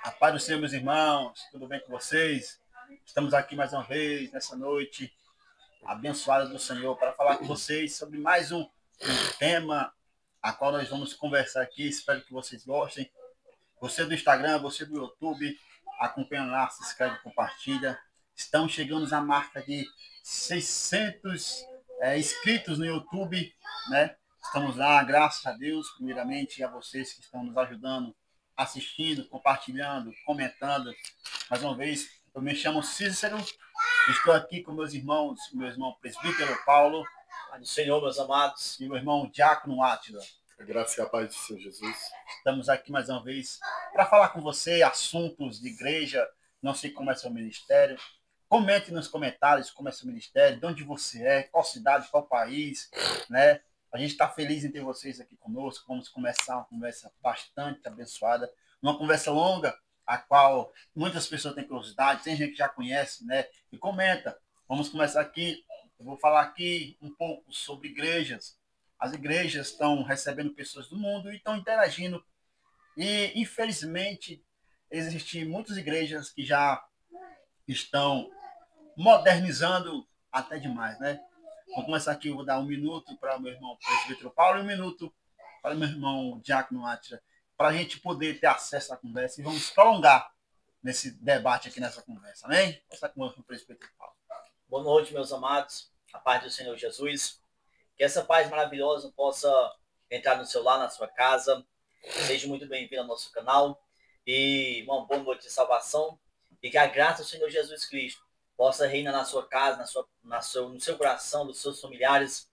A paz do Senhor, meus irmãos, tudo bem com vocês? Estamos aqui mais uma vez, nessa noite abençoada do Senhor, para falar com vocês sobre mais um tema a qual nós vamos conversar aqui. Espero que vocês gostem. Você do Instagram, você do YouTube, acompanha lá, se inscreve, compartilha. Estamos chegando à marca de 600 inscritos no YouTube, né? Estamos lá, graças a Deus, primeiramente, e a vocês que estão nos ajudando, assistindo, compartilhando, comentando. Mais uma vez, eu me chamo Cícero, estou aqui com meus irmãos, meu irmão presbítero Paulo, Pai do Senhor, meus amados. e meu irmão Diácono Átila. A graça e a paz do Senhor Jesus. Estamos aqui mais uma vez para falar com você assuntos de igreja. Não sei como é seu ministério. Comente nos comentários como é seu ministério, de onde você é, qual cidade, qual país, né? A gente está feliz em ter vocês aqui conosco. Vamos começar uma conversa bastante abençoada, uma conversa longa, a qual muitas pessoas têm curiosidade, tem gente que já conhece, né? E comenta. Vamos começar aqui. Eu vou falar aqui um pouco sobre igrejas. As igrejas estão recebendo pessoas do mundo e estão interagindo. E, infelizmente, existem muitas igrejas que já estão modernizando até demais, né? Vou começar aqui, eu vou dar 1 minuto para o meu irmão presbítero Paulo e 1 minuto para o meu irmão Diácono Átila, para a gente poder ter acesso à conversa e vamos prolongar nesse debate aqui, nessa conversa, amém? Vou começar com o meu presbítero Paulo. Boa noite, meus amados. A paz do Senhor Jesus. Que essa paz maravilhosa possa entrar no seu lar, na sua casa. Seja muito bem-vindo ao nosso canal. E uma boa noite de salvação. E que a graça do Senhor Jesus Cristo possa reinar na sua casa, no seu coração, dos seus familiares.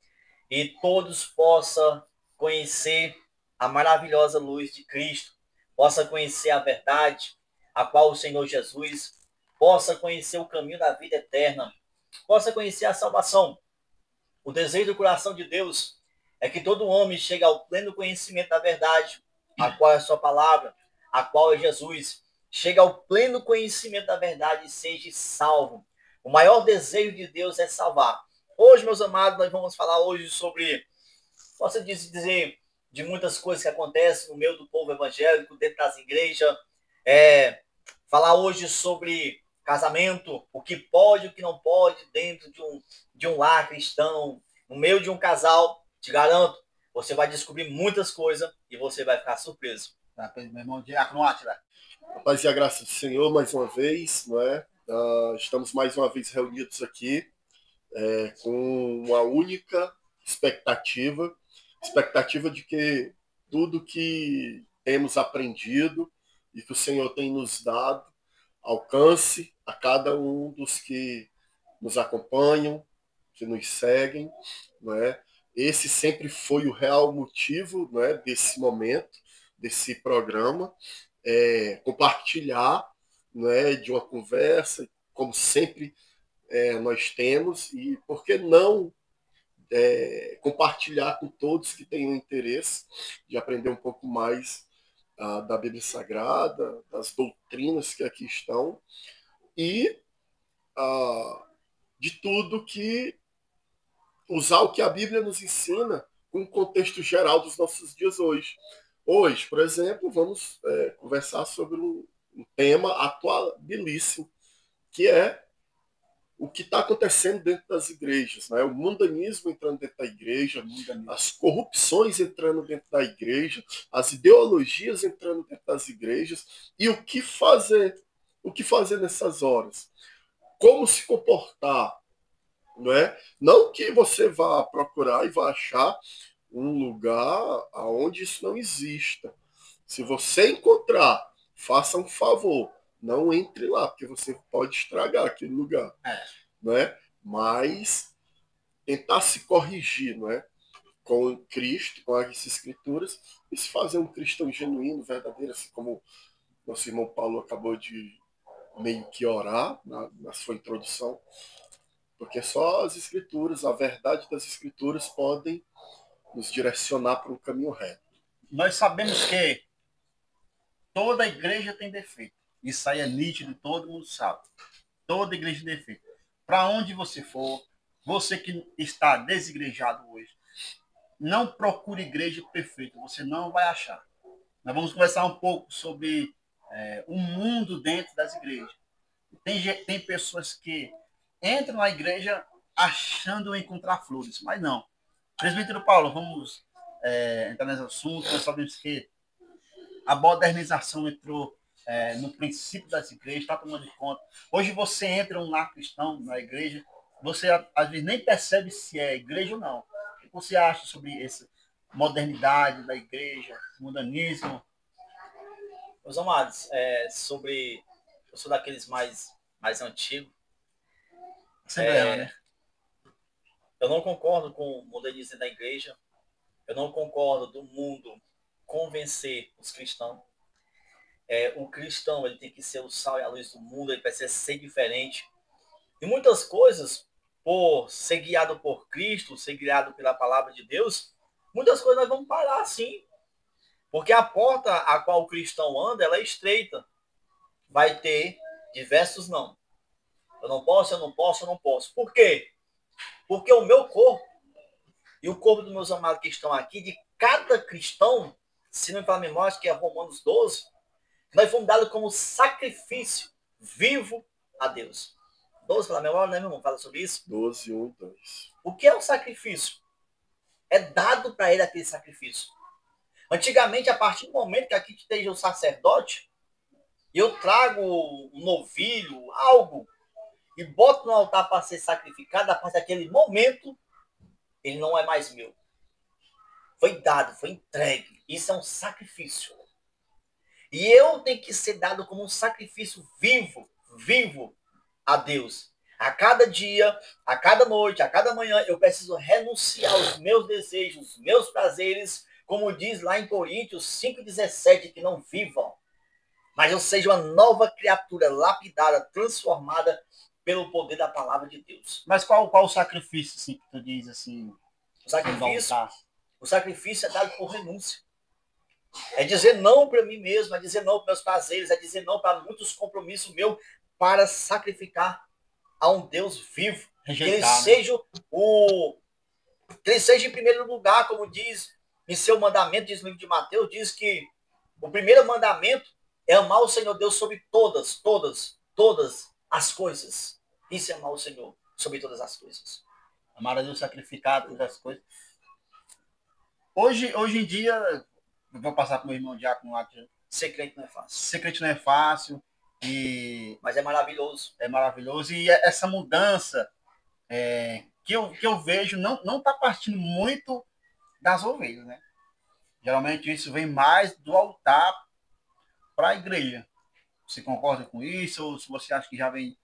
E todos possam conhecer a maravilhosa luz de Cristo. Possa conhecer a verdade, a qual o Senhor Jesus possa conhecer o caminho da vida eterna. Possa conhecer a salvação. O desejo do coração de Deus é que todo homem chegue ao pleno conhecimento da verdade, a qual é a sua palavra, a qual é Jesus. Chegue ao pleno conhecimento da verdade e seja salvo. O maior desejo de Deus é salvar. Hoje, meus amados, nós vamos falar hoje sobre, posso dizer, de muitas coisas que acontecem no meio do povo evangélico, dentro das igrejas. Falar hoje sobre casamento, o que pode e o que não pode dentro de um lar cristão, no meio de um casal. Te garanto, você vai descobrir muitas coisas e você vai ficar surpreso. Tá, meu irmão Diácono Átila. A paz e a graça do Senhor, mais uma vez, não é? Estamos mais uma vez reunidos aqui com uma única expectativa de que tudo que temos aprendido e que o Senhor tem nos dado alcance a cada um dos que nos acompanham, que nos seguem, não é? Esse sempre foi o real motivo, não é, desse momento, desse programa, compartilhar, não é, de uma conversa, como sempre nós temos, e por que não compartilhar com todos que tenham interesse de aprender um pouco mais da Bíblia Sagrada, das doutrinas que aqui estão, e de tudo que usar o que a Bíblia nos ensina com o contexto geral dos nossos dias hoje. Hoje, por exemplo, vamos conversar sobre um tema atualíssimo, que é o que está acontecendo dentro das igrejas, né? O mundanismo entrando dentro da igreja, as corrupções entrando dentro da igreja, as ideologias entrando dentro das igrejas, e o que fazer nessas horas? Como se comportar? Não é? Não que você vá procurar e vá achar um lugar onde isso não exista. Se você encontrar, faça um favor, não entre lá, porque você pode estragar aquele lugar. Não é? Mas tentar se corrigir, não é? Com Cristo, com as Escrituras, e se fazer um cristão genuíno, verdadeiro, assim como nosso irmão Paulo acabou de meio que orar na sua introdução, porque só as Escrituras, a verdade das Escrituras podem nos direcionar para um caminho reto. Nós sabemos que toda igreja tem defeito. Isso aí é nítido, todo mundo sabe. Toda igreja tem defeito. Para onde você for, você que está desigrejado hoje, não procure igreja perfeita, você não vai achar. Nós vamos conversar um pouco sobre o mundo dentro das igrejas. Tem pessoas que entram na igreja achando encontrar flores, mas não. Presbítero Paulo, vamos entrar nesse assunto. Nós sabemos que a modernização entrou no princípio das igrejas, está tomando conta. Hoje você entra um lar cristão na igreja, você às vezes nem percebe se é igreja ou não. O que você acha sobre essa modernidade da igreja, mundanismo? Meus amados, eu sou daqueles mais antigos. Assembleia, né? Eu não concordo com o modernismo da igreja. Eu não concordo do mundo convencer os cristãos. O cristão ele tem que ser o sal e a luz do mundo, ele precisa ser diferente. E muitas coisas, por ser guiado por Cristo, ser guiado pela palavra de Deus, muitas coisas nós vamos parar assim. Porque a porta a qual o cristão anda, ela é estreita. Vai ter diversos não. Eu não posso, eu não posso, eu não posso. Por quê? Porque o meu corpo e o corpo dos meus amados que estão aqui, de cada cristão, se não me falar a memória, acho que é Romanos 12, nós fomos dados como sacrifício vivo a Deus. 12 pela memória, né, meu irmão? Fala sobre isso. 12, 1, 2. O que é um sacrifício? É dado para ele aquele sacrifício. Antigamente, a partir do momento que aqui esteja o sacerdote, e eu trago um novilho, algo, e boto no altar para ser sacrificado, a partir daquele momento, ele não é mais meu. Foi dado, foi entregue. Isso é um sacrifício. E eu tenho que ser dado como um sacrifício vivo a Deus. A cada dia, a cada noite, a cada manhã, eu preciso renunciar aos meus desejos, os meus prazeres, como diz lá em Coríntios 5,17, que não vivam, mas eu seja uma nova criatura, lapidada, transformada pelo poder da palavra de Deus. Mas qual o sacrifício assim, que tu diz assim? O sacrifício é dado por renúncia. É dizer não para mim mesmo, é dizer não para meus prazeres, é dizer não para muitos compromissos meus, para sacrificar a um Deus vivo. Rejeitar, que ele seja em primeiro lugar, como diz em seu mandamento, diz no livro de Mateus, diz que o primeiro mandamento é amar o Senhor Deus sobre todas as coisas. Isso é amar o Senhor sobre todas as coisas. Amar a Deus, sacrificar todas as coisas. Hoje em dia, eu vou passar para o meu irmão Diácono lá. Ser crente não é fácil. Ser crente não é fácil. Mas é maravilhoso. É maravilhoso. E essa mudança que eu vejo não está partindo muito das ovelhas, né? Geralmente isso vem mais do altar para a igreja. Você concorda com isso? Ou se você acha que já vem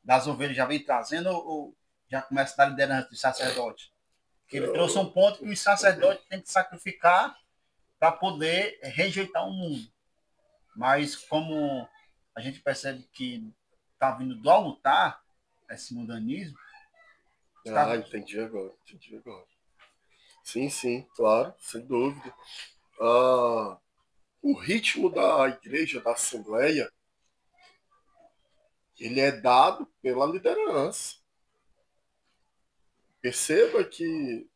das ovelhas, já vem trazendo, ou já começa da liderança do sacerdote? Porque ele trouxe um ponto que o sacerdote tem que sacrificar para poder rejeitar o mundo. Mas como a gente percebe que está vindo do altar, esse mundanismo. Entendi agora. Sim, claro, sem dúvida. O ritmo da igreja, da assembleia, ele é dado pela liderança. Perceba que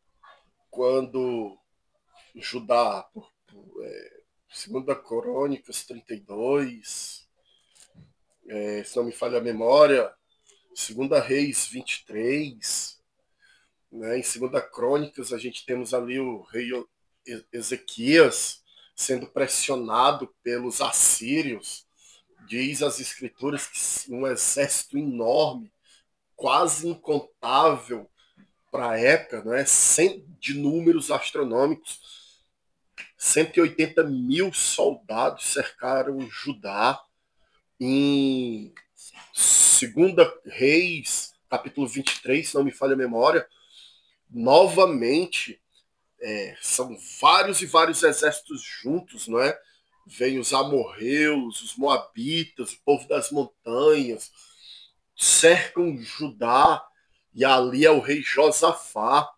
quando Judá, 2 Crônicas 32, se não me falha a memória, 2 Reis 23, né? Em 2 Crônicas a gente temos ali o rei Ezequias sendo pressionado pelos assírios. Diz as escrituras que um exército enorme, quase incontável para a época, né? De números astronômicos, 180 mil soldados cercaram Judá. Em 2 Reis, capítulo 23, se não me falha a memória, novamente, são vários e vários exércitos juntos, não é? Vêm os amorreus, os moabitas, o povo das montanhas, cercam Judá, e ali é o rei Josafá.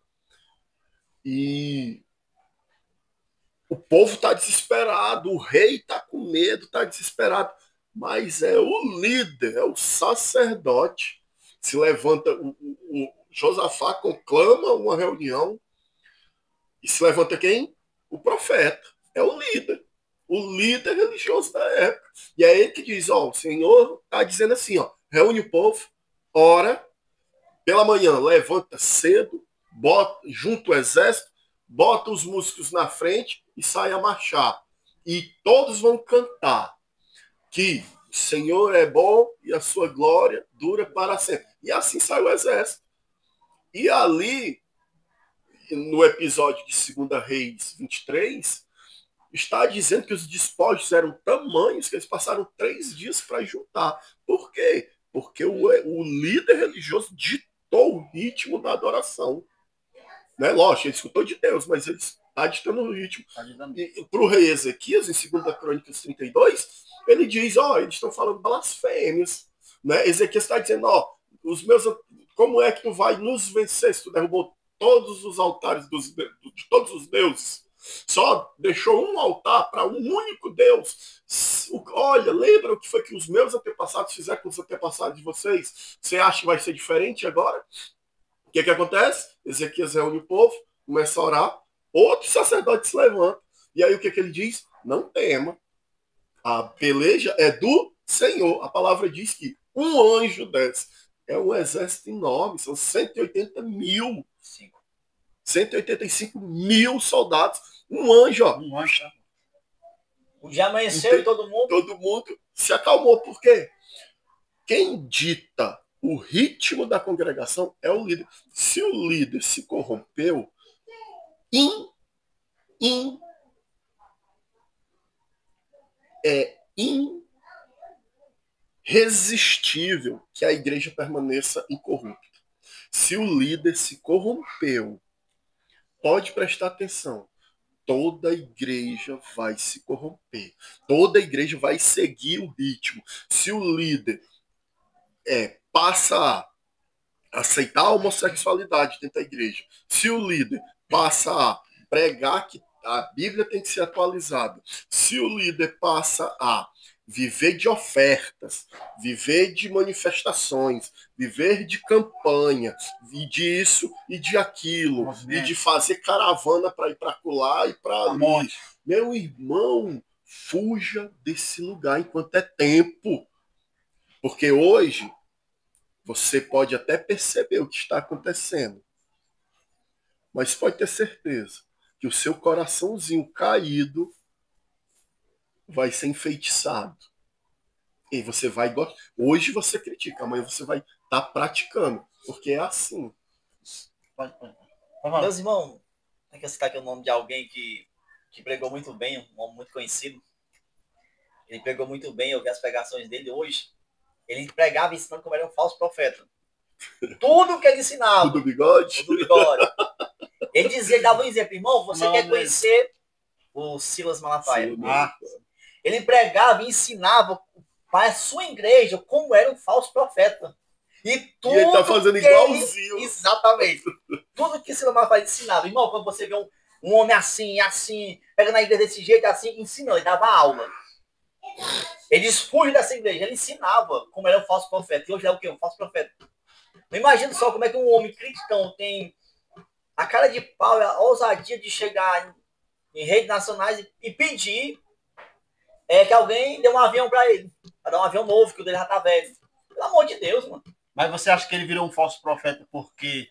E o povo está desesperado, o rei está com medo, está desesperado. Mas é o líder, é o sacerdote. Se levanta, o Josafá conclama uma reunião, e se levanta quem? O profeta, é o líder. o líder religioso da época. E é ele que diz, ó, o Senhor está dizendo assim, ó, reúne o povo, ora, pela manhã levanta cedo, junta o exército, bota os músicos na frente e sai a marchar. E todos vão cantar que o Senhor é bom e a sua glória dura para sempre. E assim sai o exército. E ali, no episódio de 2 Reis 23, está dizendo que os despojos eram tamanhos que eles passaram 3 dias para juntar. Por quê? Porque o líder religioso ditou o ritmo da adoração. Né? Lógico, ele escutou de Deus, mas ele está ditando o ritmo. E para o rei Ezequias, em 2 Crônicas 32, ele diz, ó, eles estão falando blasfêmias. Né? Ezequias está dizendo, ó, como é que tu vai nos vencer se tu derrubou todos os altares de todos os deuses? Só deixou um altar para um único Deus. Olha, lembra o que foi que os meus antepassados fizeram com os antepassados de vocês? Você acha que vai ser diferente agora? O que acontece? Ezequias reúne o povo, começa a orar, outro sacerdote se levanta. E aí o que ele diz? Não tema. A peleja é do Senhor. A palavra diz que um anjo desce. É um exército enorme, são 180 mil. 185 mil soldados. Um anjo, ó. Um anjo. O dia amanheceu e todo mundo se acalmou. Por quê? Quem dita o ritmo da congregação é o líder. Se o líder se corrompeu, é irresistível que a igreja permaneça incorrupta. Se o líder se corrompeu, pode prestar atenção, toda a igreja vai se corromper. Toda a igreja vai seguir o ritmo. Se o líder passa a aceitar a homossexualidade dentro da igreja, se o líder passa a pregar que a Bíblia tem que ser atualizada, se o líder passa a viver de ofertas, viver de manifestações, viver de campanha, e disso e de aquilo, e de fazer caravana para ir para colar e para ali. Meu irmão, fuja desse lugar enquanto é tempo. Porque hoje você pode até perceber o que está acontecendo, mas pode ter certeza que o seu coraçãozinho caído vai ser enfeitiçado. E você vai gostar. Hoje você critica, amanhã você vai estar praticando. Porque é assim. Meus irmãos, tem que citar aqui o nome de alguém que pregou muito bem, um homem muito conhecido. Ele pregou muito bem, eu vi as pregações dele hoje. Ele pregava ensinando como era um falso profeta. Tudo que ele ensinava. Tudo bigode? Tudo bigode. Ele dizia, ele dava um exemplo, irmão, você quer conhecer o Silas Malafaia? Ele pregava e ensinava para a sua igreja como era um falso profeta. E tudo ele está fazendo igualzinho. Exatamente. Tudo que Silas Malafaia ensinava. Irmão, quando você vê um homem assim, pega na igreja desse jeito, assim, ensinou, ele dava aula. Ele diz, fuge dessa igreja. Ele ensinava como era um falso profeta. E hoje é o quê? Um falso profeta. Não imagina só como é que um homem cristão tem a cara de pau e a ousadia de chegar em redes nacionais e pedir que alguém dê um avião para ele. Para dar um avião novo, que o dele já tá velho. Pelo amor de Deus, mano. Mas você acha que ele virou um falso profeta porque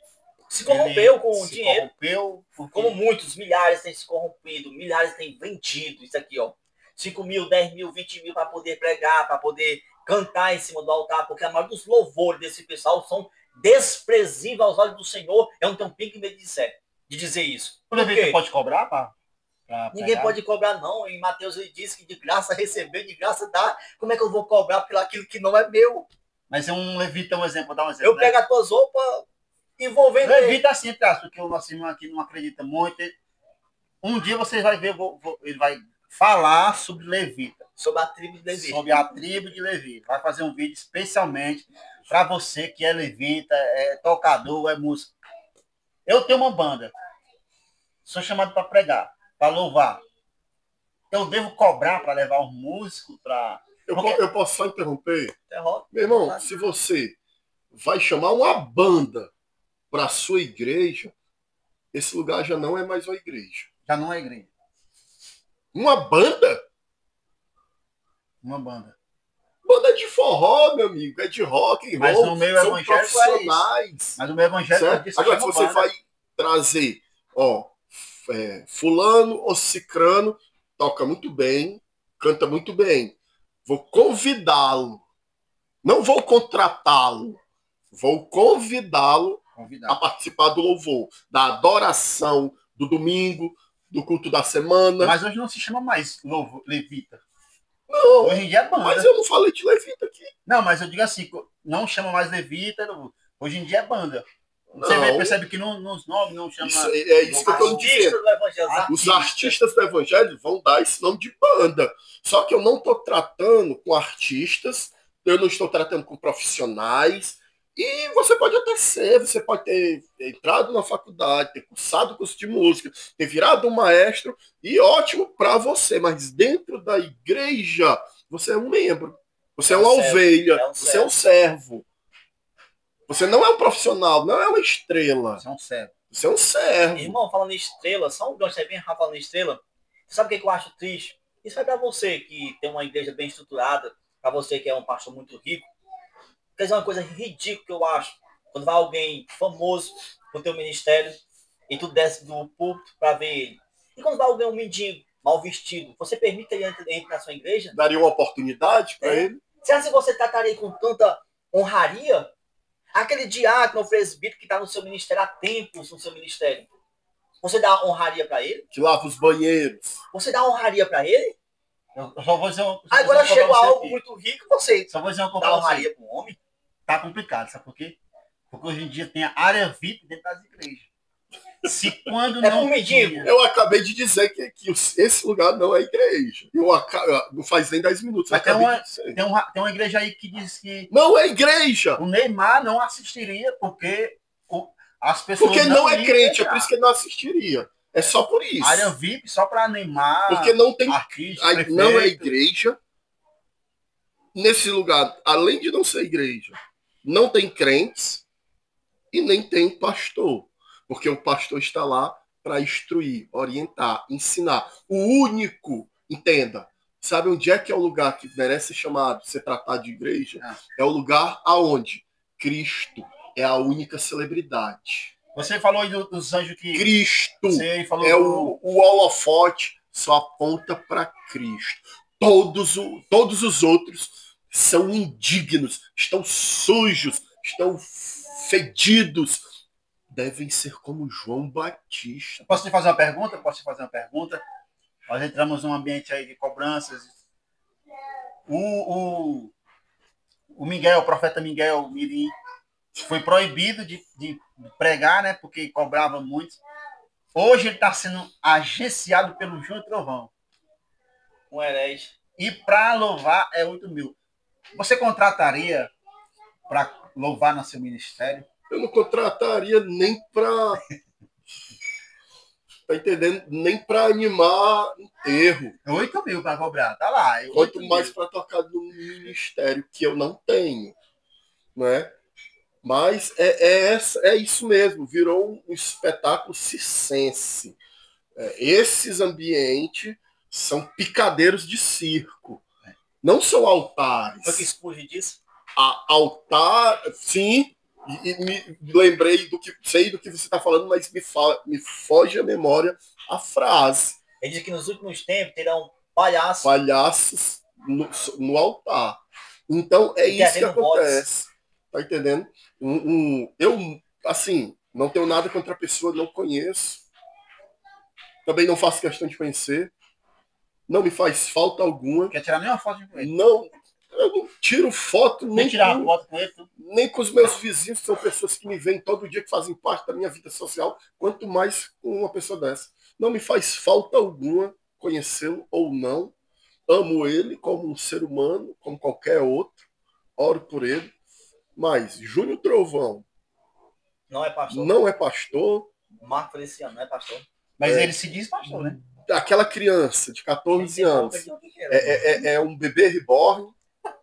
se corrompeu com o dinheiro? Porque... Como muitos, milhares têm se corrompido, milhares têm vendido isso aqui, ó. 5 mil, 10 mil, 20 mil para poder pregar, para poder cantar em cima do altar, porque a maioria dos louvores desse pessoal são desprezíveis aos olhos do Senhor. Eu não tenho um pingo de medo de dizer isso. O levita pode cobrar, pá? Ninguém pode cobrar, não. Em Mateus ele diz que de graça receber, de graça dá. Como é que eu vou cobrar pelo aquilo que não é meu? Mas é um levita, um exemplo, dá um exemplo. Eu pego as tuas roupas envolvendo levita assim, porque o nosso irmão aqui não acredita muito. Um dia vocês vão ver, ele vai falar sobre levita. Sobre a tribo de Levi. Sobre a tribo de Levi. Vai fazer um vídeo especialmente para você que é levita, é tocador, é músico. Eu tenho uma banda. Sou chamado para pregar, para louvar. Eu devo cobrar para levar um músico para... Eu posso só interromper? Meu irmão, se você vai chamar uma banda para a sua igreja, esse lugar já não é mais uma igreja. Já não é igreja. Uma banda? Uma banda. Banda de forró, meu amigo, é de rock and Mas roll, no meio são evangélico é isso. profissionais. Mas o meio evangélico Certo? disso Agora, se chama você banda. vai trazer, ó, fulano ou cicrano, toca muito bem, canta muito bem. Vou convidá-lo. Não vou contratá-lo. Vou convidá-lo a Convidado. participar do louvor, da adoração, do domingo, do culto da semana. Mas hoje não se chama mais levita. Não, Hoje em dia é banda. mas eu não falei de levita aqui. Não, mas eu digo assim, não chama mais levita, hoje em dia é banda. Você Não. percebe que nos nomes não chama... Isso, é isso que eu estou dizendo. Do evangelho, Os artistas do evangelho vão dar esse nome de banda. Só que eu não estou tratando com artistas, eu não estou tratando com profissionais. E você pode até ser, você pode ter entrado na faculdade, ter cursado curso de música, ter virado um maestro, e ótimo para você. Mas dentro da igreja, você é um membro. Você é uma ovelha, você é um servo. Você não é um profissional, não é uma estrela. Você é um servo. Você é um servo. Irmão, falando em estrela, só um gancho aí bem rápido falando em estrela. Sabe o que eu acho triste? Isso vai para você que tem uma igreja bem estruturada, para você que é um pastor muito rico. Quer dizer, uma coisa ridícula que eu acho. Quando vai alguém famoso pro teu ministério e tu desce do púlpito para ver ele. E quando vai alguém, um mendigo, mal vestido, você permite que ele entre na sua igreja? Daria uma oportunidade para ele? Será que você trataria com tanta honraria? Aquele diácono ou presbítero que está no seu ministério há tempos no seu ministério. Você dá honraria para ele? Que lava os banheiros. Você dá honraria para ele? Eu só vou dizer uma Agora chega algo aqui. muito rico, você Só vou dizer uma coisa dá pra você. honraria para um homem? Tá complicado, sabe por quê? Porque hoje em dia tem a área VIP dentro das igrejas. Se quando É não pro mendigo. tinha- Eu acabei de dizer que esse lugar não é igreja. Não faz nem 10 minutos. Mas eu acabei de dizer. tem uma igreja aí que diz que Não é igreja. o Neymar não assistiria porque as pessoas Porque não é iriam crente, é entrar. por isso que ele não assistiria. É só por isso. Área VIP só para Neymar, Porque não tem. artista, Não é prefeito. igreja. Nesse lugar, além de não ser igreja, não tem crentes e nem tem pastor. Porque o pastor está lá para instruir, orientar, ensinar. O único, entenda, sabe onde é que é o lugar que merece ser chamado, ser tratado de igreja? É o lugar aonde Cristo é a única celebridade. Você falou aí dos anjos que... Cristo Você falou é o holofote, só aponta para Cristo. Todos os outros são indignos, estão sujos, estão fedidos. Devem ser como João Batista. Posso te fazer uma pergunta? Nós entramos num ambiente aí de cobranças. O Miguel, o profeta Miguel Mirim, foi proibido de pregar, né? Porque cobrava muito. Hoje ele está sendo agenciado pelo João Trovão. Um herege. E para louvar é 8 mil. Você contrataria para louvar no seu ministério? Eu não contrataria nem para... Tá entendendo? Nem para animar enterro. 8 mil para cobrar, tá lá. Quanto mais para tocar no ministério, que eu não tenho. Né? Mas é isso mesmo, virou um espetáculo circense. Esses ambientes são picadeiros de circo. Não são altares. Foi que Spurgeon disse? Altar, sim, e me lembrei sei do que você está falando, mas me foge a memória a frase. Ele diz que nos últimos tempos terão palhaços. Palhaços no altar. Então é isso que acontece. Tá entendendo? Eu, assim, não tenho nada contra a pessoa, não conheço. Também não faço questão de conhecer. Não me faz falta alguma. Quer tirar nenhuma foto com ele? Não, eu não tiro foto nem tirar uma foto com ele, nem com os meus vizinhos, que são pessoas que me veem todo dia, que fazem parte da minha vida social, quanto mais com uma pessoa dessa. Não me faz falta alguma conhecê-lo ou não. Amo ele como um ser humano, como qualquer outro. Oro por ele. Mas Júnior Trovão não é pastor. Não é pastor. Marco Feliciano não é pastor. Mas ele se diz pastor, né? Aquela criança de 14 anos é um bebê reborn.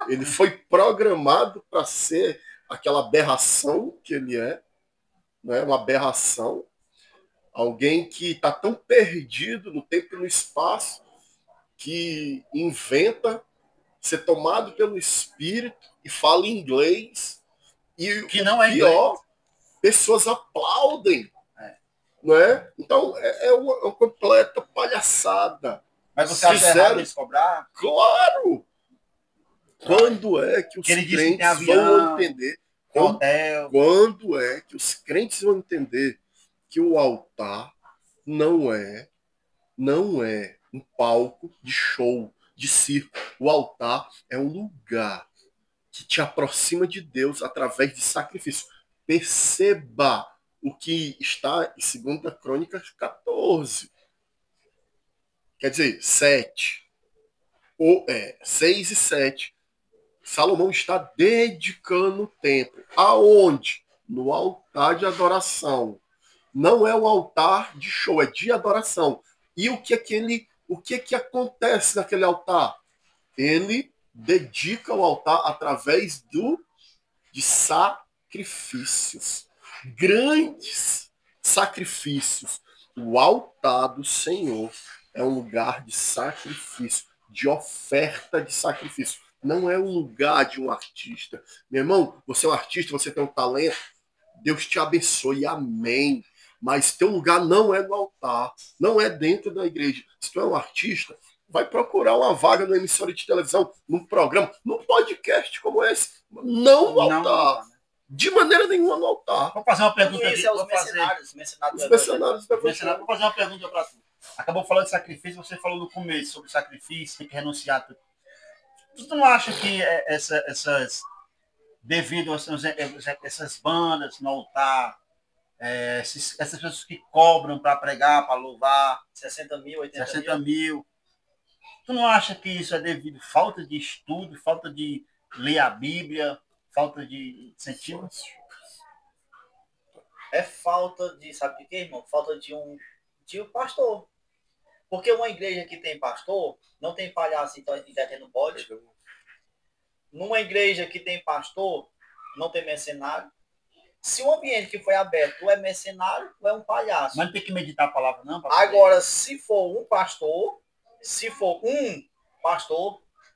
Ele foi programado para ser aquela aberração que ele é, né? Uma aberração. Alguém que está tão perdido no tempo e no espaço que inventa ser tomado pelo Espírito e fala inglês. E Que não é pior, inglês. pessoas aplaudem. Não é? Então, é uma completa palhaçada. Mas você acha errado eles cobrar? Claro! Quando é que os ele disse que tem crentes avião, vão entender? hotel. Quando é que os crentes vão entender que o altar não é um palco de show, de circo. O altar é um lugar que te aproxima de Deus através de sacrifício. Perceba o que está em 2 Crônicas 14. Quer dizer, 7. 6 e 7. Salomão está dedicando o templo. Aonde? No altar de adoração. Não é um altar de show, é de adoração. E o que acontece naquele altar? Ele dedica o altar através de sacrifícios. Grandes sacrifícios. O altar do Senhor é um lugar de sacrifício, de oferta de sacrifício. Não é um lugar de um artista. Meu irmão, você é um artista, você tem um talento. Deus te abençoe, amém. Mas teu lugar não é no altar, não é dentro da igreja. Se tu é um artista, vai procurar uma vaga numa emissora de televisão, num programa, num podcast como esse. Não no altar. De maneira nenhuma no altar. Vou fazer uma pergunta aqui. Os mercenários da Vou fazer uma pergunta para tu. Acabou falando de sacrifício, você falou no começo sobre sacrifício, tem que renunciar. Tu não acha que devido a essas bandas no altar, essas pessoas que cobram para pregar, para louvar, 60 mil, 80 60 mil, tu não acha que isso é devido à falta de estudo, falta de ler a Bíblia, falta de incentivo? É falta de, sabe de quê, irmão? Falta de um pastor. Porque uma igreja que tem pastor, não tem palhaço entretendo bode. Numa igreja que tem pastor, não tem mercenário. Se o ambiente que foi aberto ou é mercenário ou é um palhaço. Mas não tem que meditar a palavra, não? Agora, se for um pastor,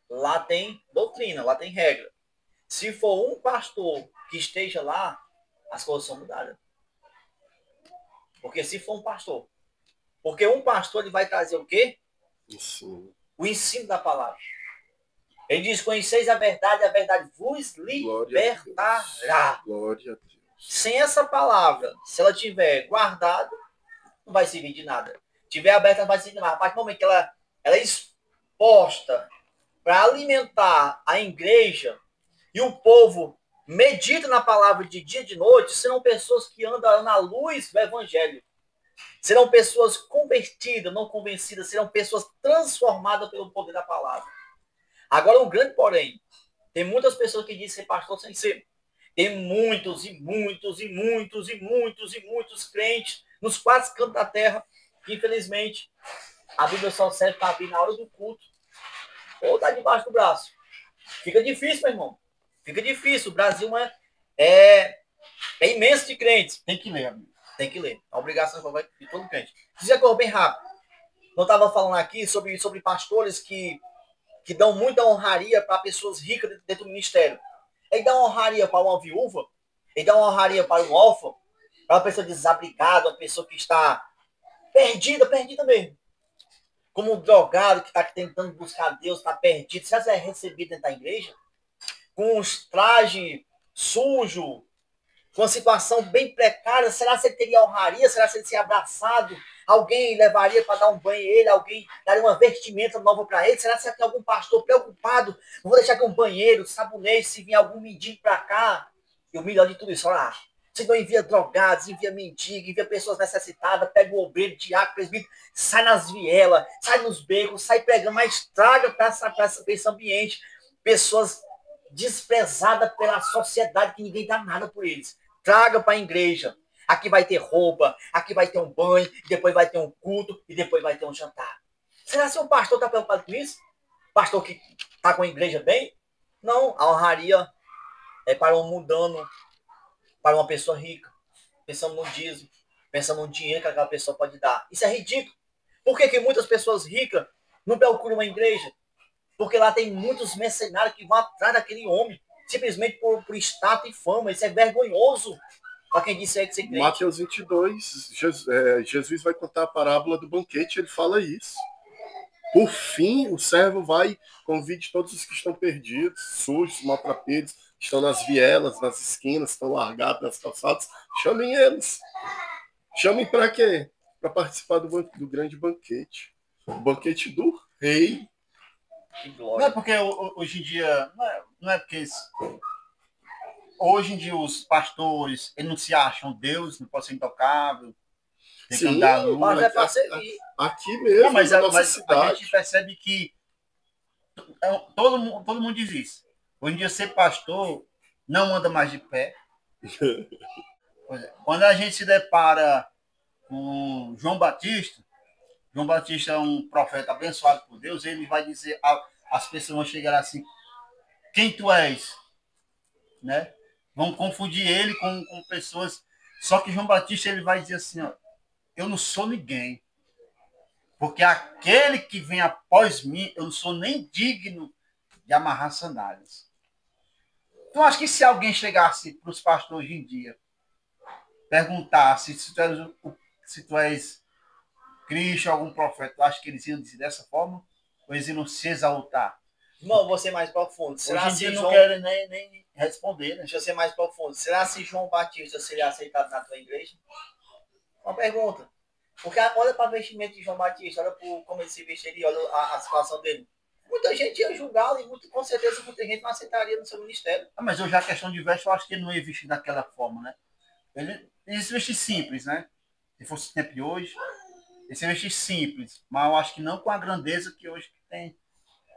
lá tem doutrina, lá tem regra. Se for um pastor que esteja lá, as coisas são mudadas. Porque se for um pastor. Porque um pastor ele vai trazer o quê? Ensino. O ensino da palavra. Ele diz, conheceis a verdade vos libertará. Glória a Deus. Sem essa palavra, se ela tiver guardada, não vai servir de nada. Tiver aberta, não vai servir de nada. A partir do momento que ela é exposta para alimentar a igreja e o povo medita na palavra de dia e de noite, serão pessoas que andam na luz do evangelho. Serão pessoas convertidas, não convencidas, serão pessoas transformadas pelo poder da palavra. Agora, um grande porém, tem muitas pessoas que dizem ser pastor sem ser. Tem muitos crentes nos 4 cantos da terra que, infelizmente, a Bíblia só serve para abrir na hora do culto ou está debaixo do braço. Fica difícil, meu irmão. Fica difícil. O Brasil é imenso de crentes. Tem que ler, amigo. Tem que ler. A obrigação de todo crente. Dizer coisa bem rápido. Eu estava falando aqui sobre pastores que dão muita honraria para pessoas ricas dentro do ministério. Ele dá uma honraria para uma viúva, ele dá uma honraria para um órfão, para uma pessoa desabrigada, uma pessoa que está perdida mesmo. Como um drogado que está tentando buscar Deus, está perdido. Será que você é recebido dentro da igreja? Com uns trajes sujos, com uma situação bem precária, será que ele teria honraria? Será que ele seria abraçado? Alguém levaria para dar um banho a ele? Alguém daria uma vestimenta nova para ele? Será que tem algum pastor preocupado? Não vou deixar aqui um banheiro, sabonete, se vier algum mendigo para cá. E o melhor de tudo isso, olha lá. Você não envia drogados, envia mendigos, envia pessoas necessitadas, pega o obreiro, diácono, presbítero, sai nas vielas, sai nos becos, sai pregando, mas traga para esse ambiente pessoas desprezadas pela sociedade, que ninguém dá nada por eles. Traga para a igreja. Aqui vai ter roupa, aqui vai ter um banho, depois vai ter um culto e depois vai ter um jantar. Será que o pastor está preocupado com isso? Pastor que está com a igreja bem? Não, a honraria é para um mundano, para uma pessoa rica, pensando no dízimo, pensando no dinheiro que aquela pessoa pode dar. Isso é ridículo. Por que muitas pessoas ricas não procuram uma igreja? Porque lá tem muitos mercenários que vão atrás daquele homem, simplesmente por status e fama. Isso é vergonhoso para quem disse que ser crente. Mateus 22, Jesus vai contar a parábola do banquete, ele fala isso. Por fim, o servo vai, convide todos os que estão perdidos, sujos, maltrapilhos, estão nas vielas, nas esquinas, estão largados nas calçadas, chamem eles. Chamem para quê? Para participar do grande banquete. O banquete do rei. Não é porque hoje em dia, não é porque hoje em dia os pastores, eles não se acham Deus, não pode ser intocável, tem que andar à luz. Mas é para servir. Aqui mesmo, Não, mas na nossa a cidade. gente percebe que todo mundo diz isso. Hoje em dia ser pastor não anda mais de pé. Quando a gente se depara com João Batista é um profeta abençoado por Deus, ele vai dizer, as pessoas vão chegar assim, quem tu és? Né? Vão confundir ele com pessoas, só que João Batista ele vai dizer assim, ó, eu não sou ninguém, porque aquele que vem após mim, eu não sou nem digno de amarrar sandálias. Então, acho que se alguém chegasse para os pastores hoje em dia, perguntasse se tu és Cristo, algum profeta, eu acho que eles iam dizer dessa forma, ou eles iam se exaltar? Irmão, vou ser mais profundo. Será Hoje em dia se não João... querem nem responder, né? Deixa eu ser mais profundo. Será se João Batista seria aceitado na tua igreja? Uma pergunta. Porque olha para o vestimento de João Batista, olha para como ele se vestiria, olha a situação dele. Muita gente ia julgá-lo e com certeza muita gente não aceitaria no seu ministério. Mas hoje a questão de veste, eu acho que ele não ia vestir daquela forma, né? Ele se vestir simples, né? Se fosse o tempo de hoje, ele se vestir simples, mas eu acho que não com a grandeza que hoje tem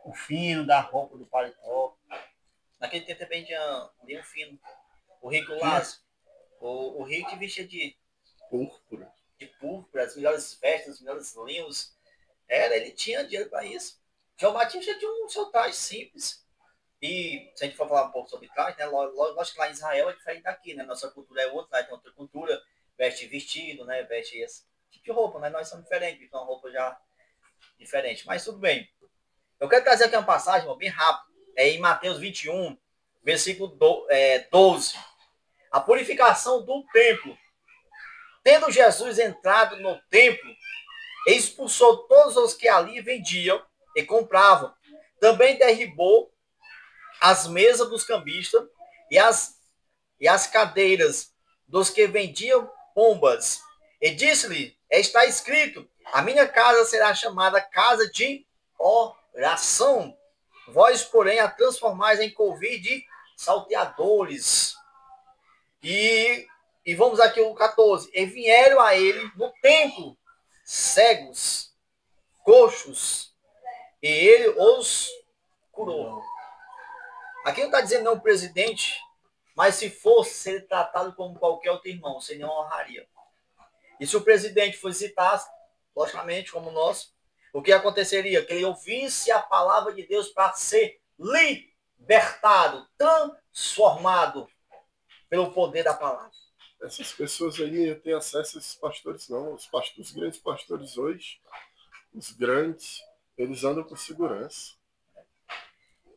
o fino da roupa, do paletó. Naquele tempo também tinha um fino. O rico Lázaro. O rico que vestia de púrpura. De púrpura, as melhores festas, os melhores linhos. Ele tinha dinheiro para isso. João Batista tinha um seu traje simples. E se a gente for falar um pouco sobre traje, né? Lógico que lá em Israel é diferente daqui, né? Nossa cultura é outra, lá tem outra cultura. Veste vestido, né? Veste esse tipo de roupa, né? Nós somos diferentes, então a roupa já diferente. Mas tudo bem. Eu quero trazer aqui uma passagem, bem rápido. É em Mateus 21, versículo 12. A purificação do templo. Tendo Jesus entrado no templo, expulsou todos os que ali vendiam e compravam. Também derribou as mesas dos cambistas e as cadeiras dos que vendiam pombas. E disse-lhe, está escrito, a minha casa será chamada casa de oração. Vós, porém, a transformais em covil de salteadores. E vamos aqui o 14. E vieram a ele no templo cegos, coxos, e ele os curou. Aqui não está dizendo não presidente, mas se fosse ser tratado como qualquer outro irmão, sem nenhuma honraria. E se o presidente fosse citado, logicamente, como nós, o que aconteceria? Que ele ouvisse a palavra de Deus para ser libertado, transformado pelo poder da palavra. Essas pessoas aí não têm acesso a esses pastores, não. Os grandes pastores hoje, os grandes, eles andam com segurança.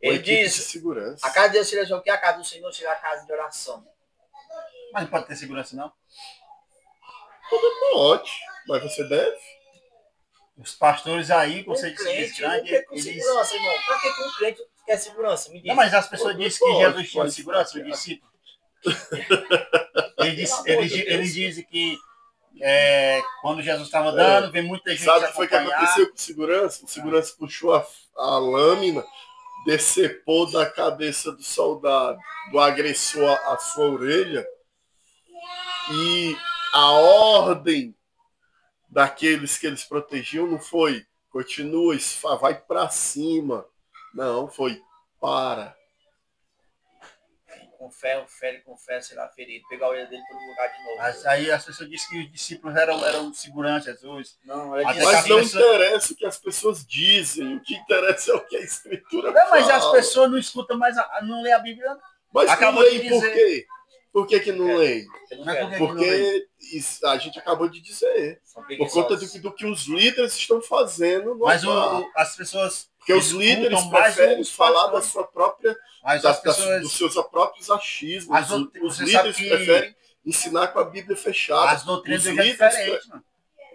Ele diz, a casa de Deus seria o que? A casa do Senhor será a casa de oração. Mas não pode ter segurança, não? Pode, mas você deve. Os pastores aí, com você disse grande, eles... segurança, irmão. Para que um crente quer segurança? Me diz. Não, mas as pessoas dizem que Jesus tinha segurança, o discípulo. Eles dizem que quando Jesus estava andando, vem muita gente acompanhar. Sabe o que foi que aconteceu com o segurança? O segurança puxou a lâmina, decepou da cabeça do soldado, do agressor, a sua orelha, e a ordem daqueles que eles protegiam não foi continua, vai para cima. Não, foi para. Com ferro, fere, com ferro será ferido. Pegar a orelha dele para o lugar de novo. Mas aí as pessoas dizem que os discípulos eram seguranças, Jesus. Não, mas não interessa o que as pessoas dizem. O que interessa é o que a Escritura fala. Mas as pessoas não escutam mais, não lê a Bíblia. Mas acabou não lê de por quê? Por que não leem? Eu não Mas quero. por que não leem? Porque a gente acabou de dizer. São Por conta preguiçosos. do que os líderes estão fazendo no Mas altar. as pessoas Porque os escutam líderes mais preferem os falar da pastores. sua própria, Mas as pessoas, dos seus próprios achismos. As dout- Os você sabe líderes que- preferem ensinar com a Bíblia fechada. as doutrinas Os de hoje é líderes diferente, mano.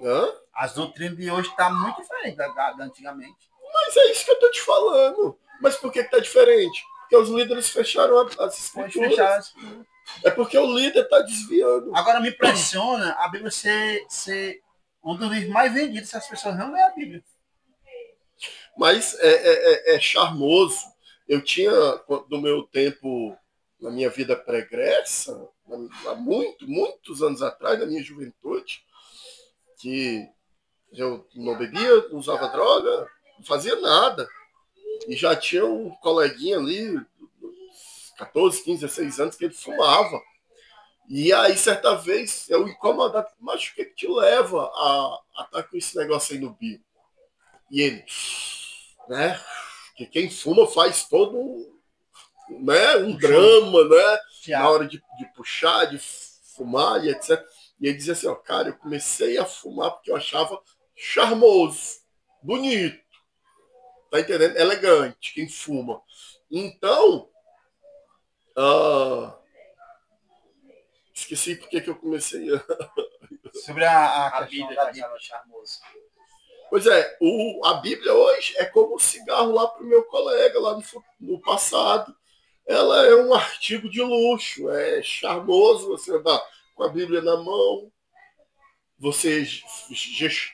Hã? As doutrinas de hoje estão muito diferentes da antigamente. Mas é isso que eu estou te falando. Mas por que está diferente? Porque os líderes fecharam as Pode escrituras. fechar as- É porque o líder está desviando. Agora me impressiona a Bíblia ser um dos livros mais vendidos se as pessoas não lerem a Bíblia. Mas é charmoso. Eu tinha, no meu tempo, na minha vida pregressa, há muitos anos atrás, na minha juventude, que eu não bebia, não usava droga, não fazia nada. E já tinha um coleguinha ali, 14, 15, 16 anos, que ele fumava. E aí, certa vez, eu incomodado, mas o que te leva a estar com esse negócio aí no bico? E ele, né? Que quem fuma faz todo um drama, né? Na hora de puxar, de fumar e etc. E ele dizia assim, ó, cara, eu comecei a fumar porque eu achava charmoso, bonito, tá entendendo? Elegante, quem fuma. Então, esqueci porque que eu comecei Sobre a A questão Bíblia da já Bíblia. estava charmoso. Pois é, a Bíblia hoje é como o cigarro lá para o meu colega, lá no passado. Ela é um artigo de luxo, é charmoso você andar com a Bíblia na mão, você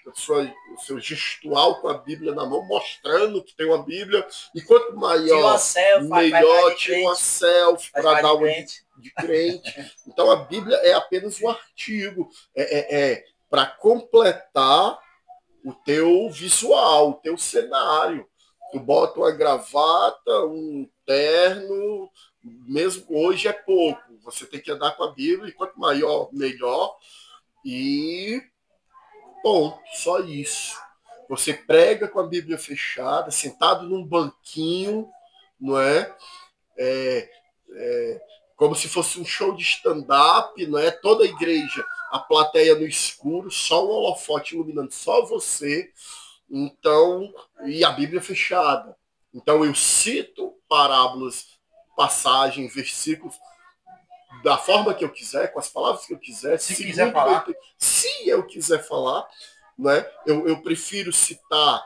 o seu gestual com a Bíblia na mão, mostrando que tem uma Bíblia, e quanto Tira maior, uma selfie, melhor, tira uma selfie para dar uma de crente. Então a Bíblia é apenas um artigo, para completar o teu visual, o teu cenário. Tu bota uma gravata, um terno, mesmo hoje é pouco. Você tem que andar com a Bíblia, e quanto maior, melhor. E, ponto, só isso. Você prega com a Bíblia fechada, sentado num banquinho, não é? Como se fosse um show de stand-up, não é? Toda a igreja, a plateia no escuro, só um holofote iluminando só você. Então, e a Bíblia fechada. Então eu cito parábolas, passagens, versículos da forma que eu quiser, com as palavras que eu quiser, Se quiser falar. se eu quiser falar, né? Eu prefiro citar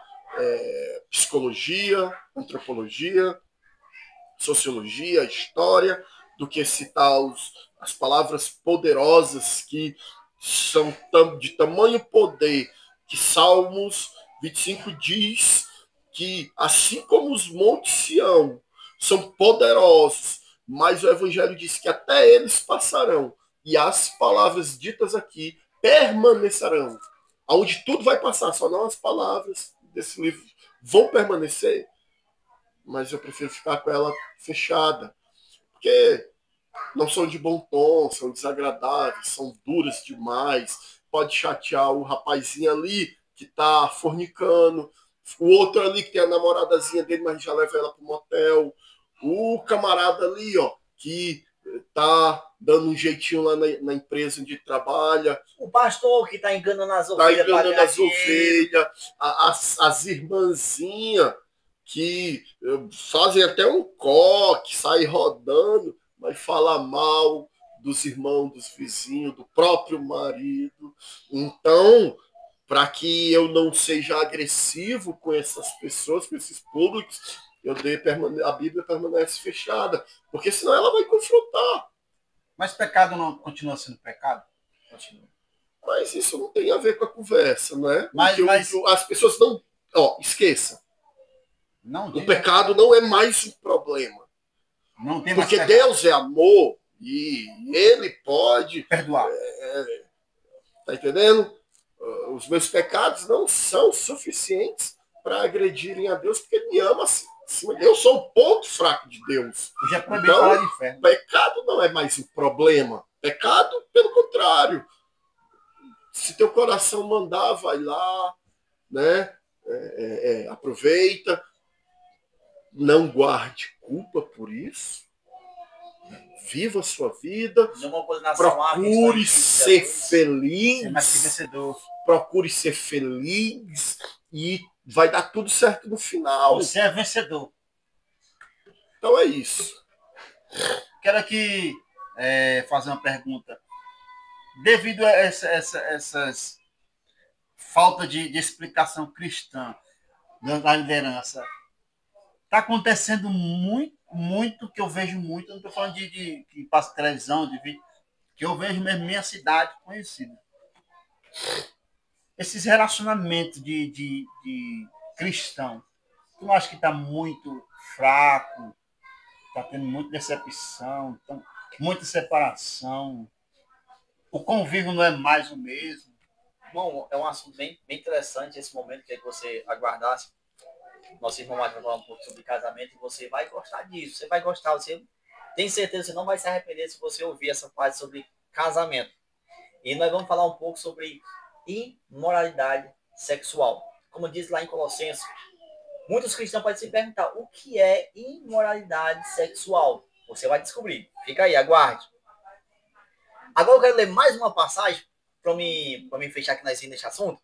psicologia, antropologia, sociologia, história, do que citar as palavras poderosas que são de tamanho poder que Salmos 25 diz que, assim como os montes Sião são poderosos, mas o Evangelho diz que até eles passarão, e as palavras ditas aqui permanecerão. Onde tudo vai passar, só não as palavras desse livro vão permanecer, mas eu prefiro ficar com ela fechada, porque não são de bom tom, são desagradáveis, são duras demais, pode chatear o rapazinho ali que tá fornicando, o outro ali que tem a namoradazinha dele, mas já leva ela pro motel, o camarada ali, ó, que tá dando um jeitinho lá na empresa onde trabalha, O pastor que está enganando as tá ovelhas. enganando as ovelhas, as irmãzinhas que fazem até um coque, saem rodando, mas fala mal dos irmãos, dos vizinhos, do próprio marido. Então, para que eu não seja agressivo com essas pessoas, com esses públicos, a Bíblia permanece fechada, porque senão ela vai confrontar. Mas pecado não continua sendo pecado? Continua. Mas isso não tem a ver com a conversa, né? Mas as pessoas não... esqueça. não O diz, pecado não é mais um problema. não tem mais Porque pecado. Deus é amor e Ele pode... Perdoar. Tá entendendo? Os meus pecados não são suficientes para agredirem a Deus, porque Ele me ama assim. Eu sou um ponto fraco de Deus. Eu já proibido Então, falar de inferno. pecado não é mais um problema. Pecado, pelo contrário. Se teu coração mandar, vai lá, né? Aproveita. Não guarde culpa por isso. viva a sua vida, Numa condenação procure ser feliz, Ser mais que vencedor. procure ser feliz e vai dar tudo certo no final. Você é vencedor. Então é isso. Quero aqui fazer uma pergunta. Devido a essas falta de explicação cristã da liderança, está acontecendo muito que eu vejo muito. Eu não estou falando de que passa televisão, de vídeo, que eu vejo mesmo minha cidade conhecida. Esses relacionamentos de cristão, tu não acha que está muito fraco? Está tendo muita decepção, muita separação. O convívio não é mais o mesmo. Bom, é um assunto bem interessante esse momento que você aguardasse. Nosso irmão vai falar um pouco sobre casamento e você vai gostar disso. Você vai gostar, você tem certeza que você não vai se arrepender se você ouvir essa parte sobre casamento. E nós vamos falar um pouco sobre imoralidade sexual. Como diz lá em Colossenses, muitos cristãos podem se perguntar o que é imoralidade sexual. Você vai descobrir. Fica aí, aguarde. Agora eu quero ler mais uma passagem para me fechar aqui nesse assunto.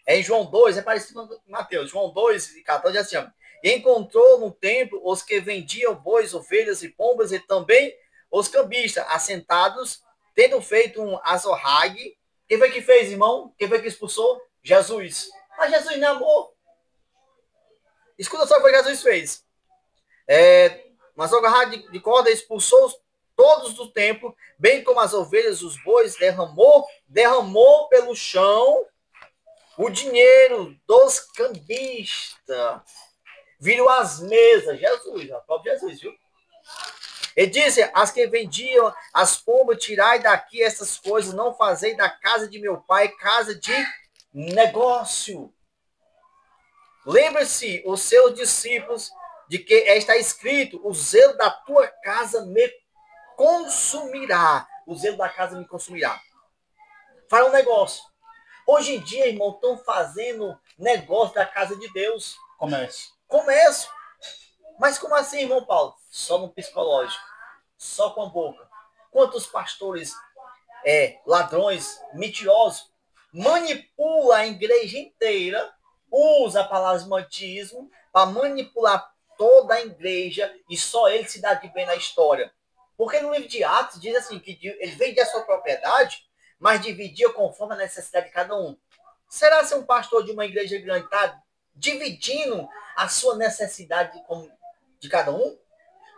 É em João 2, é parecido com Mateus. João 2, 14, assim, ó. E encontrou no templo os que vendiam bois, ovelhas e pombas e também os cambistas assentados, tendo feito um azorrague. Quem foi que fez, irmão? Quem foi que expulsou? Jesus. Mas Jesus não é amor. Escuta só o que Jesus fez. Mas o azorrague de corda expulsou todos do templo, bem como as ovelhas, os bois, derramou pelo chão o dinheiro dos cambistas. Virou as mesas. Jesus, o próprio Jesus, viu? Ele disse, as que vendiam as pombas, tirai daqui essas coisas, não fazei da casa de meu pai casa de negócio. Lembre-se, os seus discípulos, de que está escrito, o zelo da tua casa me consumirá. O zelo da casa me consumirá. Faz um negócio. Hoje em dia, irmão, estão fazendo negócio da casa de Deus. Comércio. Mas como assim, irmão Paulo? Só no psicológico. Só com a boca. Quantos pastores, ladrões, mentirosos, manipula a igreja inteira, usa a palavra mantismo para manipular toda a igreja e só ele se dá de bem na história. Porque no livro de Atos diz assim, que ele vendia a sua propriedade, mas dividia conforme a necessidade de cada um. Será que um pastor de uma igreja grande está dividindo a sua necessidade de cada um?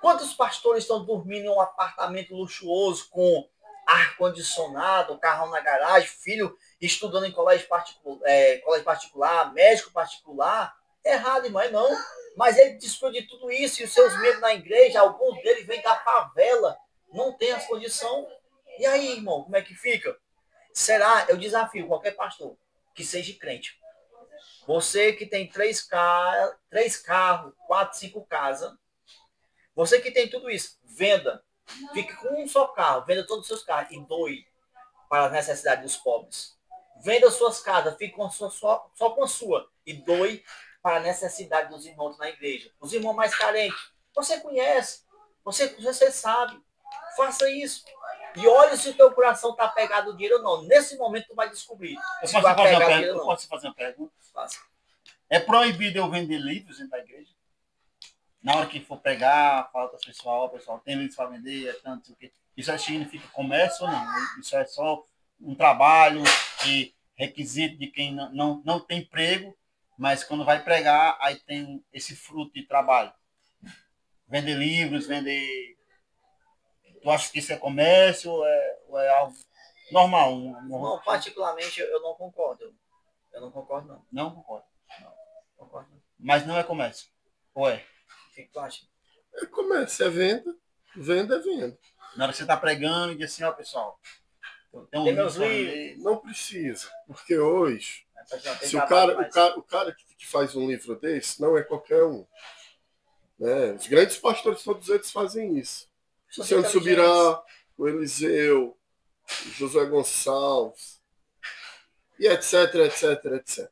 Quantos pastores estão dormindo em um apartamento luxuoso com ar-condicionado, carro na garagem, filho estudando em colégio particular, médico particular? É errado, irmão, não. Mas ele desfruta de tudo isso e os seus membros na igreja, alguns deles vêm da favela, não tem as condições. E aí, irmão, como é que fica? Será, eu desafio qualquer pastor que seja crente. Você que tem 3 carros, 4, 5 casas, você que tem tudo isso, venda. Fique com um só carro, venda todos os seus carros e doe para as necessidades dos pobres. Venda suas casas, fique só com a sua e doe para a necessidade dos irmãos na igreja. Os irmãos mais carentes, você conhece, você sabe. Faça isso. E olha se o teu coração está pegado no dinheiro ou não. Nesse momento tu vai descobrir. Eu posso fazer uma pergunta? Faça. É proibido eu vender livros dentro da igreja? Na hora que for pregar, fala com o pessoal, tem livros para vender, tanto o que. Isso significa comércio ou não? Isso é só um trabalho e requisito de quem não tem emprego, mas quando vai pregar, aí tem esse fruto de trabalho. Vender livros, vender. Tu acha que isso é comércio ou é algo normal? Não, particularmente eu não concordo. Eu não concordo, não. Não concordo. Não, concordo não. Mas não é comércio. Ou é? O que tu acha? É comércio, é venda. Venda é venda. Na hora que você está pregando e diz assim, ó, pessoal, tem meus livros. Não precisa. Porque hoje, se o cara que faz um livro desse, não é qualquer um. Né? Os grandes pastores, todos eles fazem isso. O Luciano Subirá, o Eliseu, o Josué Gonçalves, e etc, etc, etc.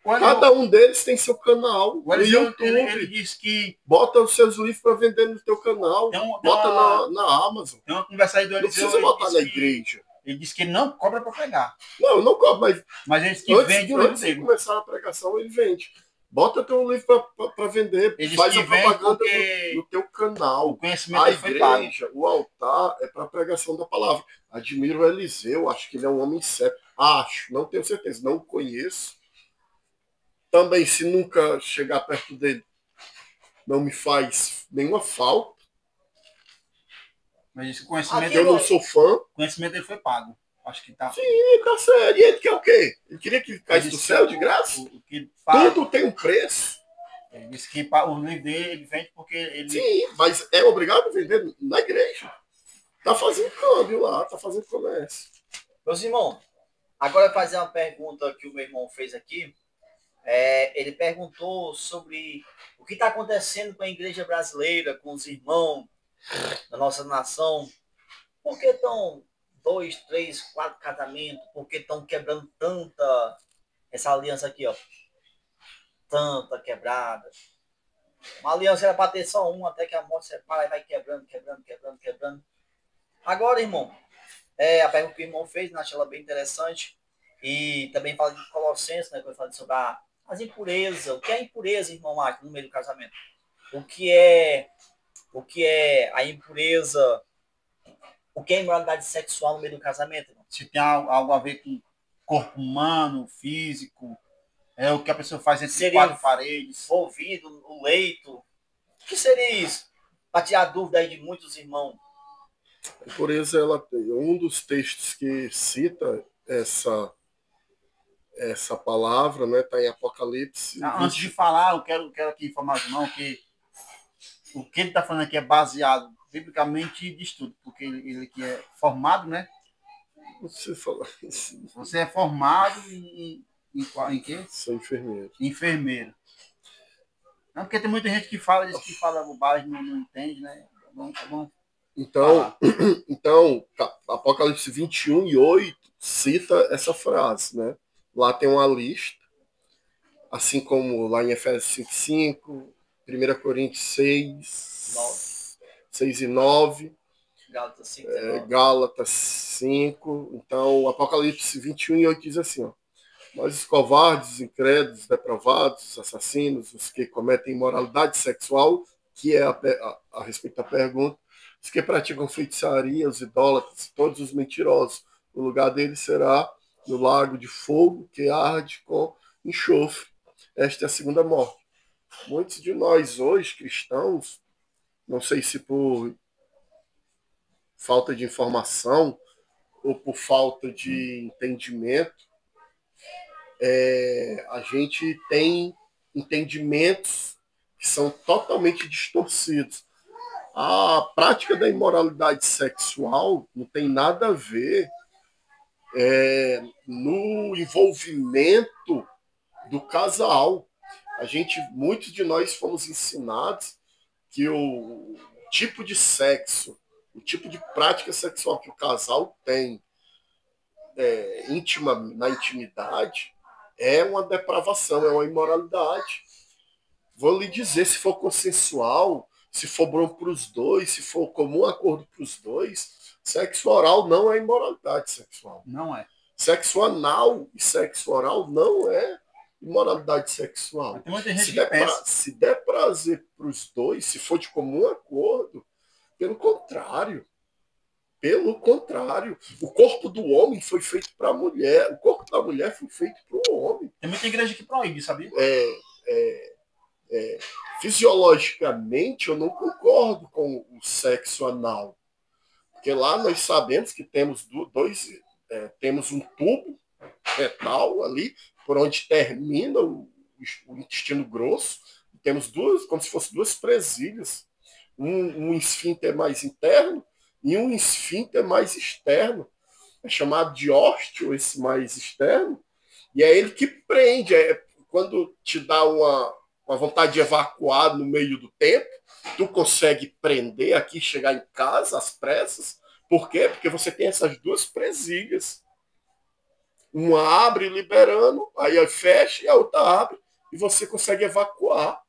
Cada um deles tem seu canal no YouTube. Ele disse que... Bota os seus livros para vender no teu canal. Bota na Amazon. Tem uma conversa aí do Eliseu. Não precisa botar na igreja. Ele disse que ele não cobra para pregar. Não, eu não cobro, mas ele disse que vende o livro dele. Antes de começar a pregação, ele vende. Bota teu livro para vender. Ele faz a propaganda porque... no teu canal. O conhecimento a igreja, o altar é para a pregação da palavra. Admiro o Eliseu, acho que ele é um homem sério. Acho, não tenho certeza, não o conheço. Também, se nunca chegar perto dele, não me faz nenhuma falta. Mas esse conhecimento... Eu não sou fã. O conhecimento dele foi pago. Acho que tá. Sim, tá sério. E ele quer o quê? Ele queria que caísse do céu de graça? Tudo tem um preço. Ele disse que o livro dele ele vende porque ele... Sim, mas é obrigado a vender na igreja. Tá fazendo câmbio lá, tá fazendo comércio. Meus irmãos, agora fazer uma pergunta que o meu irmão fez aqui. Ele perguntou sobre o que está acontecendo com a igreja brasileira, com os irmãos da nossa nação. Por que estão 2, 3, 4 casamentos? Por que estão quebrando tanta essa aliança aqui, ó? Tanta quebrada. Uma aliança era para ter só uma, até que a morte separa e vai quebrando. Agora, irmão, a pergunta que o irmão fez, eu achei ela bem interessante. E também fala de Colossenses, né? Que eu falei sobre as impurezas. O que é impureza, irmão Marcos, no meio do casamento? O que é a impureza? O que é imoralidade sexual no meio do casamento, irmão? Se tem algo a ver com corpo humano, físico, o que a pessoa faz entre quatro paredes. Envolvido no leito. O que seria isso? Para tirar dúvida aí de muitos irmãos. A impureza, ela tem um dos textos que cita essa palavra, né? Está em Apocalipse. Antes de falar, eu quero aqui informar os irmãos que o que ele está falando aqui é baseado biblicamente de estudo, porque ele que é formado, né? Você fala isso. Você é formado em quê? Sou enfermeiro. Enfermeiro. Não, porque tem muita gente que fala, diz que fala bobagem, não entende, né? Tá bom. Então, Apocalipse 21:8 cita essa frase, né? Lá tem uma lista, assim como lá em Efésios 5:5, 1 Coríntios 6:9, Gálatas 5. Então, Apocalipse 21:8 diz assim, ó: mas os covardes, incrédulos, depravados, assassinos, os que cometem imoralidade sexual, que é a respeito da pergunta, os que praticam feitiçaria, os idólatras, todos os mentirosos, o lugar deles será no lago de fogo que arde com enxofre. Esta é a segunda morte. Muitos de nós hoje, cristãos, não sei se por falta de informação ou por falta de entendimento, a gente tem entendimentos que são totalmente distorcidos. A prática da imoralidade sexual não tem nada a ver no envolvimento do casal. Muitos de nós fomos ensinados que o tipo de sexo, o tipo de prática sexual que o casal tem na intimidade é uma depravação, é uma imoralidade. Vou lhe dizer, se for consensual, se for bom para os dois, se for comum acordo para os dois, sexo oral não é imoralidade sexual. Não é. Sexo anal e sexo oral não é imoralidade sexual. Tem muita gente se der prazer para os dois, se for de comum acordo, pelo contrário. Pelo contrário, o corpo do homem foi feito para a mulher, o corpo da mulher foi feito para o homem. Tem muita igreja que proíbe, sabia? Fisiologicamente, eu não concordo com o sexo anal. Porque lá nós sabemos que temos temos um tubo retal ali, por onde termina o intestino grosso. Temos como se fossem duas presilhas. Um esfíncter mais interno e um esfíncter mais externo. É chamado de ósteo, esse mais externo. E é ele que prende. Quando te dá uma vontade de evacuar no meio do tempo, tu consegue prender aqui, chegar em casa às pressas. Por quê? Porque você tem essas duas presilhas. Uma abre liberando, aí fecha e a outra abre e você consegue evacuar.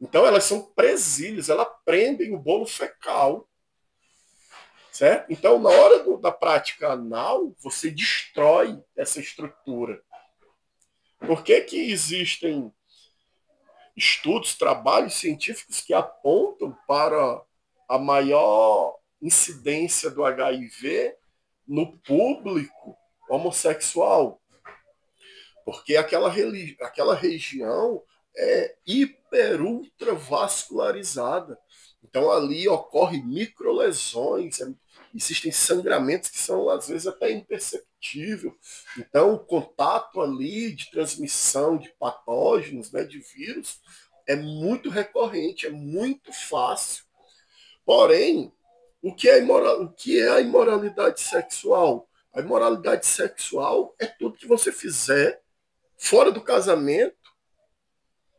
Então elas são presilhas, elas prendem o bolo fecal. Certo? Então, na hora da prática anal, você destrói essa estrutura. Por que que existem estudos, trabalhos científicos que apontam para a maior incidência do HIV no público homossexual? Porque aquela região é hiper-ultra vascularizada. Então ali ocorre microlesões, existem sangramentos que são às vezes até imperceptíveis. Então o contato ali de transmissão de patógenos, né, de vírus, é muito recorrente, é muito fácil. Porém, o que é a imoralidade sexual? A imoralidade sexual é tudo que você fizer fora do casamento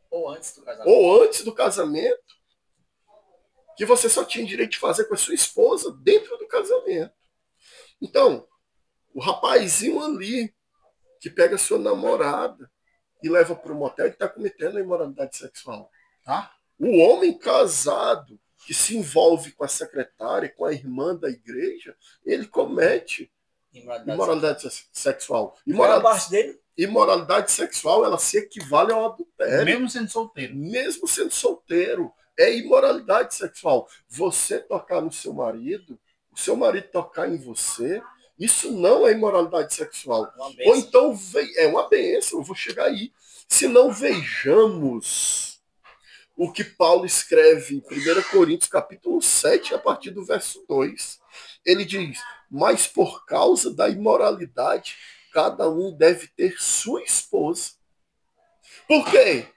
ou antes do casamento, que você só tinha direito de fazer com a sua esposa dentro do casamento. Então, o rapazinho ali que pega a sua namorada e leva para o motel, ele está cometendo a imoralidade sexual. Tá? O homem casado que se envolve com a secretária, com a irmã da igreja, ele comete imoralidade sexual. Imoralidade sexual, ela se equivale ao adultério. Mesmo sendo solteiro. Mesmo sendo solteiro. É imoralidade sexual. Você tocar no seu marido, o seu marido tocar em você, isso não é imoralidade sexual. Ou então, é uma bênção, eu vou chegar aí. Se não, vejamos o que Paulo escreve em 1 Coríntios capítulo 7, a partir do verso 2. Ele diz, mas por causa da imoralidade, cada um deve ter sua esposa. Por quê?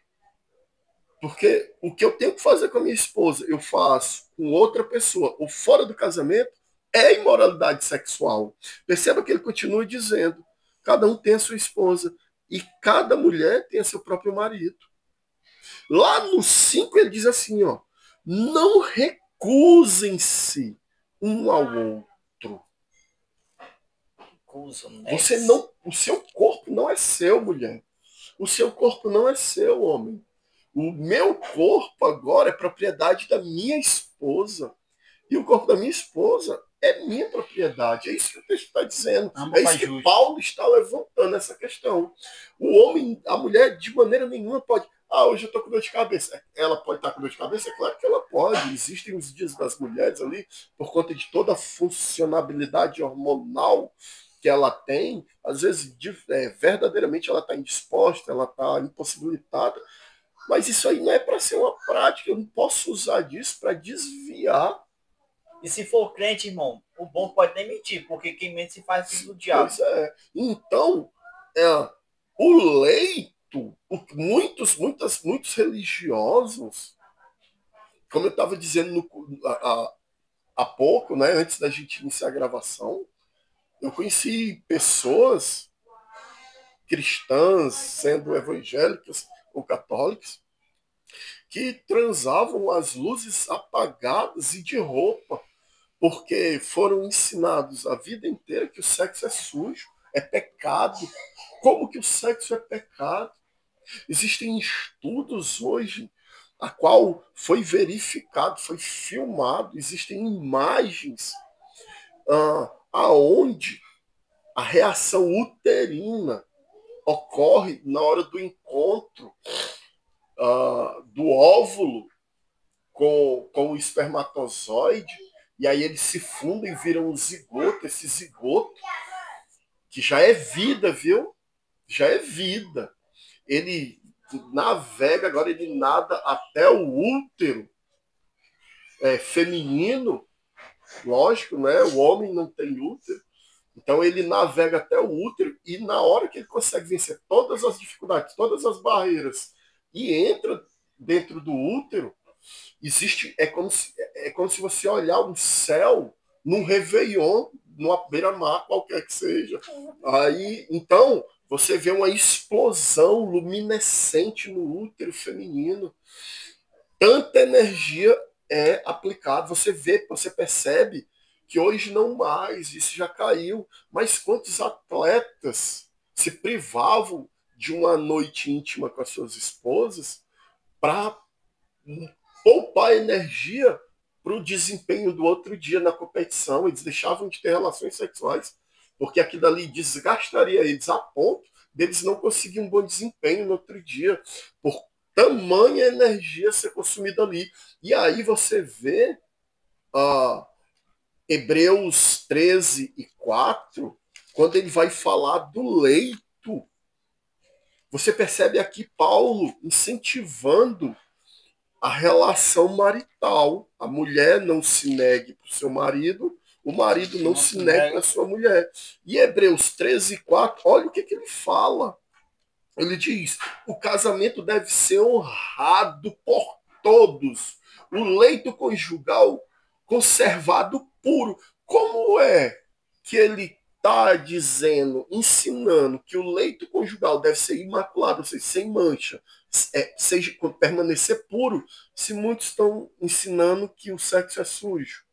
Porque o que eu tenho que fazer com a minha esposa, eu faço com outra pessoa ou fora do casamento, é imoralidade sexual. Perceba que ele continua dizendo, cada um tem a sua esposa e cada mulher tem a seu próprio marido. Lá no 5 ele diz assim, ó, não recusem-se um ao outro. Você não, o seu corpo não é seu, mulher. O seu corpo não é seu, homem. O meu corpo agora é propriedade da minha esposa. E o corpo da minha esposa é minha propriedade. É isso que o texto está dizendo. É isso que Paulo está levantando essa questão. O homem, a mulher, de maneira nenhuma pode... hoje eu estou com dor de cabeça. Ela pode estar com dor de cabeça? É claro que ela pode. Existem os dias das mulheres ali, por conta de toda a funcionabilidade hormonal que ela tem. Às vezes, verdadeiramente, ela está indisposta, ela está impossibilitada. Mas isso aí não é para ser uma prática. Eu não posso usar disso para desviar. E se for crente, irmão, o bom pode nem mentir, porque quem mente se faz filho do diabo. Pois é. Então, o leito, muitos religiosos, como eu estava dizendo há pouco, né, antes da gente iniciar a gravação, eu conheci pessoas cristãs, sendo evangélicas ou católicas, que transavam as luzes apagadas e de roupa, porque foram ensinados a vida inteira que o sexo é sujo, é pecado. Como que o sexo é pecado? Existem estudos hoje a qual foi verificado, foi filmado, existem imagens aonde a reação uterina ocorre na hora do encontro do óvulo com o espermatozoide, e aí eles se fundem e viram um zigoto, esse zigoto, que já é vida, viu? Já é vida. Ele navega, agora ele nada até o útero feminino, lógico, né? O homem não tem útero, então ele navega até o útero e na hora que ele consegue vencer todas as dificuldades, todas as barreiras e entra dentro do útero, é como se você olhar um céu num Réveillon, numa beira-mar qualquer que seja. Aí, então, você vê uma explosão luminescente no útero feminino. Tanta energia é aplicada. Você percebe que hoje não mais, isso já caiu. Mas quantos atletas se privavam de uma noite íntima com as suas esposas para poupar energia para o desempenho do outro dia na competição? Eles deixavam de ter relações sexuais, porque aquilo ali desgastaria eles a ponto deles não conseguirem um bom desempenho no outro dia, por tamanha energia ser consumida ali. E aí você vê Hebreus 13:4, quando ele vai falar do leito. Você percebe aqui Paulo incentivando a relação marital. A mulher não se negue para o seu marido, o marido não se negue para a sua mulher. E Hebreus 13:4, olha o que ele fala. Ele diz: o casamento deve ser honrado por todos, o leito conjugal conservado puro. Como é que ele está dizendo, ensinando que o leito conjugal deve ser imaculado, ou seja, sem mancha, seja permanecer puro, se muitos estão ensinando que o sexo é sujo?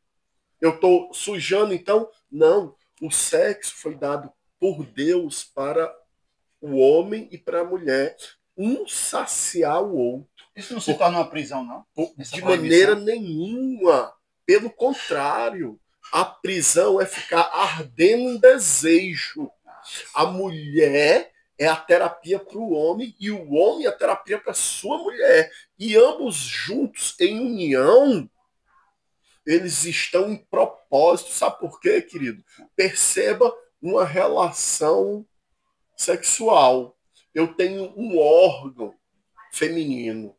Eu estou sujando, então? Não. O sexo foi dado por Deus para o homem e para a mulher, um saciar o outro. Isso não se torna uma prisão, não? De maneira nenhuma. Pelo contrário, a prisão é ficar ardendo em desejo. A mulher é a terapia para o homem e o homem é a terapia para a sua mulher. E ambos juntos, em união, eles estão em propósito. Sabe por quê, querido? Perceba uma relação sexual. Eu tenho um órgão feminino,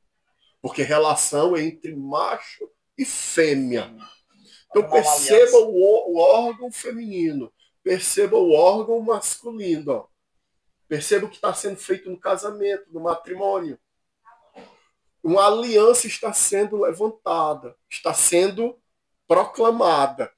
porque relação é entre macho e fêmea. Então perceba o órgão feminino, perceba o órgão masculino. Ó. Perceba o que está sendo feito no casamento, no matrimônio. Uma aliança está sendo levantada, está sendo proclamada.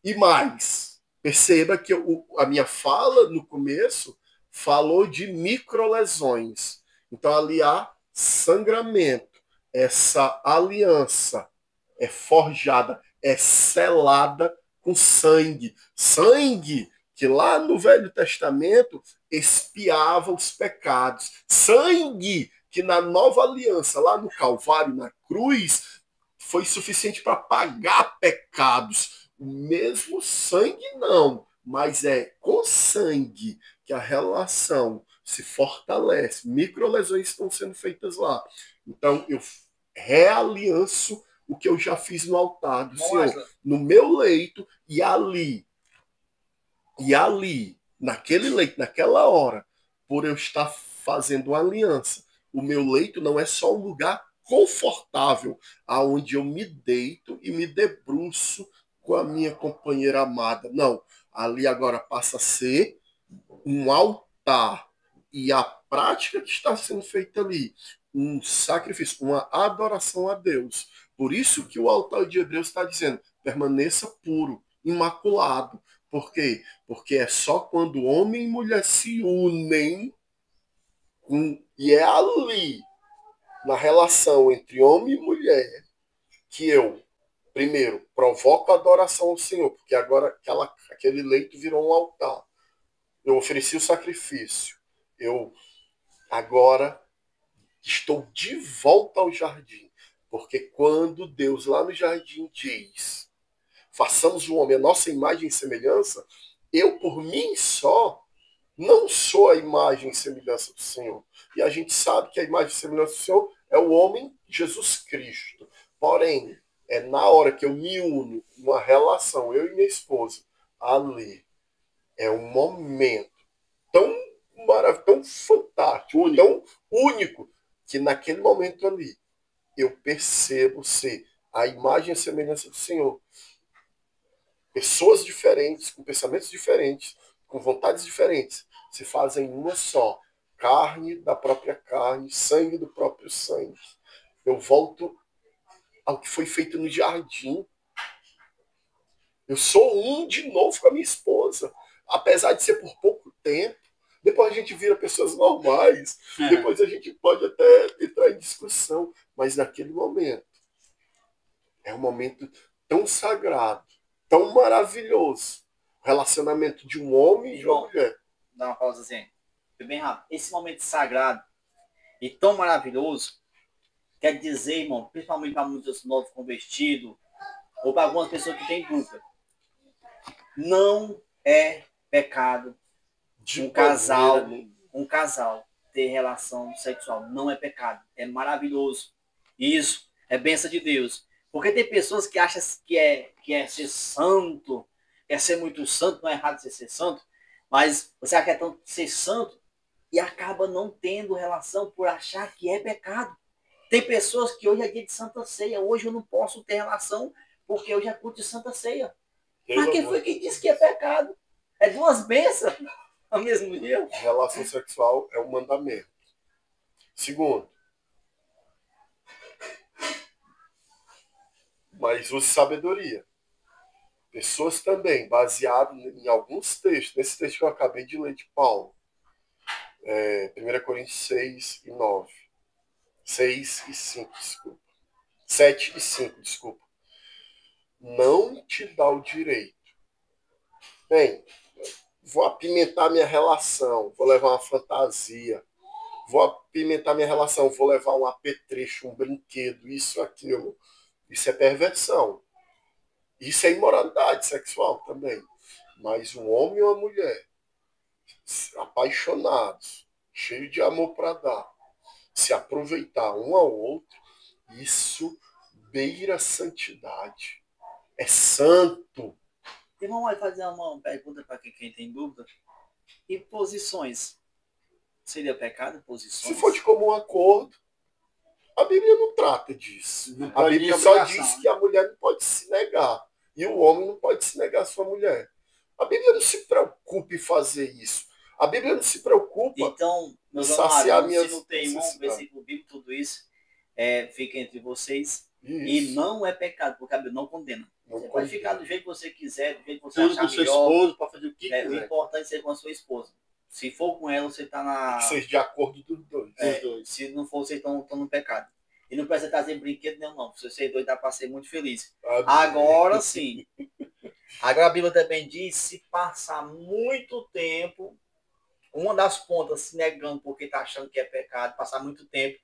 E mais, perceba que a minha fala no começo falou de microlesões. Então ali há sangramento. Essa aliança é forjada, é selada com sangue. Sangue que lá no Velho Testamento expiava os pecados. Sangue que na nova aliança, lá no Calvário, na cruz, foi suficiente para pagar pecados. O mesmo sangue não, mas é com sangue que a relação se fortalece. Microlesões estão sendo feitas lá. Então eu realianço o que eu já fiz no altar do Senhor, no meu leito, e ali, naquele leito, naquela hora, por eu estar fazendo uma aliança, o meu leito não é só um lugar confortável, aonde eu me deito e me debruço com a minha companheira amada. Não, ali agora passa a ser um altar. E a prática que está sendo feita ali, um sacrifício, uma adoração a Deus. Por isso que o altar de Hebreus está dizendo, permaneça puro, imaculado. Por quê? Porque é só quando homem e mulher se unem, e é ali, na relação entre homem e mulher, que eu, primeiro, provoco a adoração ao Senhor, porque agora aquele leito virou um altar. Eu ofereci o sacrifício. Eu agora estou de volta ao jardim. Porque quando Deus lá no jardim diz, façamos o homem a nossa imagem e semelhança, eu por mim só não sou a imagem e semelhança do Senhor. E a gente sabe que a imagem e semelhança do Senhor é o homem Jesus Cristo. Porém, é na hora que eu me uno numa relação, eu e minha esposa, ali, é um momento tão maravilhoso, tão fantástico, tão único, que naquele momento ali, eu percebo ser a imagem e a semelhança do Senhor. Pessoas diferentes, com pensamentos diferentes, com vontades diferentes, se fazem uma só. Carne da própria carne, sangue do próprio sangue. Eu volto ao que foi feito no jardim. Eu sou um de novo com a minha esposa. Apesar de ser por pouco tempo. Depois a gente vira pessoas normais. Depois a gente pode até entrar em discussão. Mas naquele momento, é um momento tão sagrado tão maravilhoso. O relacionamento de um homem e de uma mulher. Dá uma pausa assim. Foi bem rápido. Esse momento sagrado e tão maravilhoso, quer dizer, irmão, principalmente para muitos novos convertidos, ou para algumas pessoas que têm dúvida, não é pecado um casal ter relação sexual. Não é pecado. É maravilhoso. Isso é bênção de Deus. Porque tem pessoas que acham que é ser santo, quer ser muito santo, não é errado você ser santo, mas você acha que é tanto ser santo e acaba não tendo relação por achar que é pecado. Tem pessoas que hoje é dia de Santa Ceia, hoje eu não posso ter relação porque eu já curto Santa Ceia. Mas quem foi que disse que é pecado? É duas bênçãos ao mesmo dia. Relação sexual é um mandamento. Segundo, mas use sabedoria. Pessoas também, baseado em alguns textos, nesse texto que eu acabei de ler de Paulo, 1 Coríntios 6 e 9. 6 e 5, desculpa. 7 e 5, desculpa. Não te dá o direito. Bem, vou apimentar minha relação, vou levar uma fantasia, vou apimentar minha relação, vou levar um apetrecho, um brinquedo, isso, aquilo. Isso é perversão. Isso é imoralidade sexual também. Mas um homem e uma mulher, apaixonados, cheios de amor para dar, se aproveitar um ao outro, isso beira a santidade. É santo. Irmão, vai fazer uma pergunta para quem tem dúvida. E posições? Seria pecado posições? Se for de comum acordo, a Bíblia não trata disso. A Bíblia só diz que a mulher não pode se negar. E o homem não pode se negar a sua mulher. A Bíblia não se preocupa em fazer isso. A Bíblia não se preocupa então, em saciar minhas se não tem um versículo bíblico, tudo isso fica entre vocês. Isso. E não é pecado, porque a Bíblia não condena. Você pode ficar do jeito que você quiser, do jeito que você Tudo achar com seu melhor. esposo, para fazer o que quiser. O importante é ser com a sua esposa. Se for com ela, você está na... Que seja de acordo dos dois. Se não for, vocês estão no pecado. E não precisa trazer brinquedo nenhum, não. Se vocês dois dá para ser muito feliz. Amém. Agora sim. Agora a Bíblia também diz, se passar muito tempo, uma das pontas se negando porque está achando que é pecado, passar muito tempo,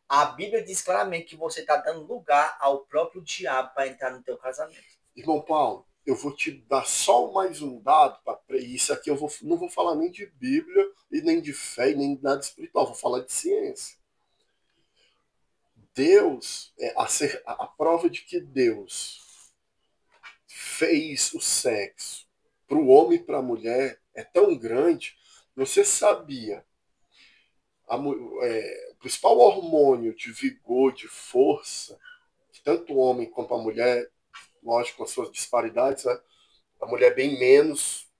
a Bíblia diz claramente que você está dando lugar ao próprio diabo para entrar no teu casamento. Irmão Paulo, eu vou te dar só mais um dado para isso aqui. Não vou falar nem de Bíblia, e nem de fé, e nem de nada espiritual. Vou falar de ciência. Deus, a prova de que Deus fez o sexo para o homem e para a mulher é tão grande. Você sabia? O principal hormônio de vigor, de força, que tanto o homem quanto a mulher, lógico, com as suas disparidades, né? A mulher bem menos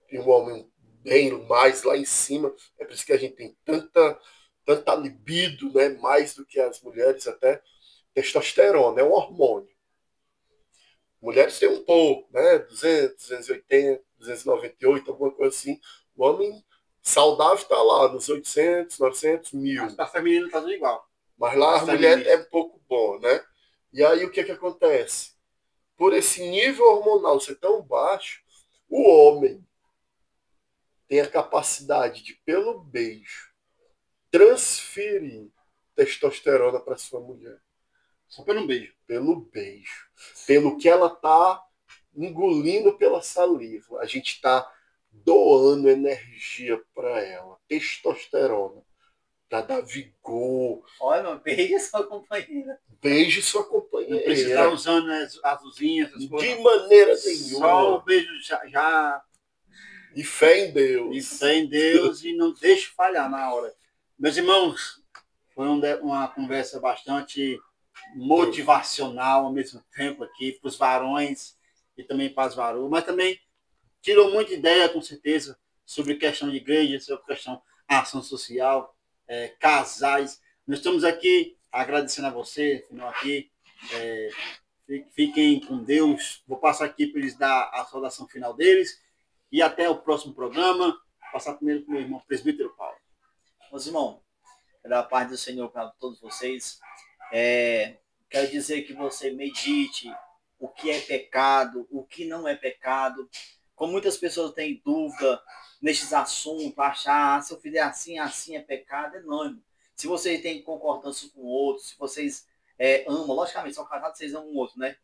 e o homem bem mais lá em cima. É por isso que a gente tem tanta libido, né? Mais do que as mulheres até. Testosterona é um hormônio. Mulheres têm um pouco, né? 200, 280, 298, alguma coisa assim. O homem saudável está lá nos 800, 900, 1000. Mas para feminino está tudo igual. Mas lá a mulher é um pouco bom, né? E aí o que acontece? Por esse nível hormonal ser tão baixo, o homem tem a capacidade de, pelo beijo, transferir testosterona para sua mulher. Só pelo beijo. Pelo beijo. Pelo que ela está engolindo pela saliva. A gente está doando energia para ela. Testosterona. Para dar vigor. Olha, meu, beije sua companheira. Beije sua companheira. Não precisa estar usando as azulzinhas, essas coisas. De maneira nenhuma. Só o beijo já. E fé em Deus. E fé em Deus e não deixe falhar na hora. Meus irmãos, foi uma conversa bastante motivacional ao mesmo tempo aqui para os varões e também para as varoas, mas também tirou muita ideia, com certeza, sobre questão de igreja, sobre questão ação social, casais. Nós estamos aqui agradecendo a você, final aqui. Fiquem com Deus. Vou passar aqui para eles dar a saudação final deles e até o próximo programa. Vou passar primeiro para o meu irmão presbítero Paulo. Meus irmãos, quero a paz do Senhor para todos vocês. Quero dizer que você medite o que é pecado, o que não é pecado. Como muitas pessoas têm dúvida nesses assuntos, achar, se eu fizer assim, assim é pecado. Não, irmão. Se vocês têm concordância com o outro, se vocês amam, logicamente, são casados, vocês amam o outro, né?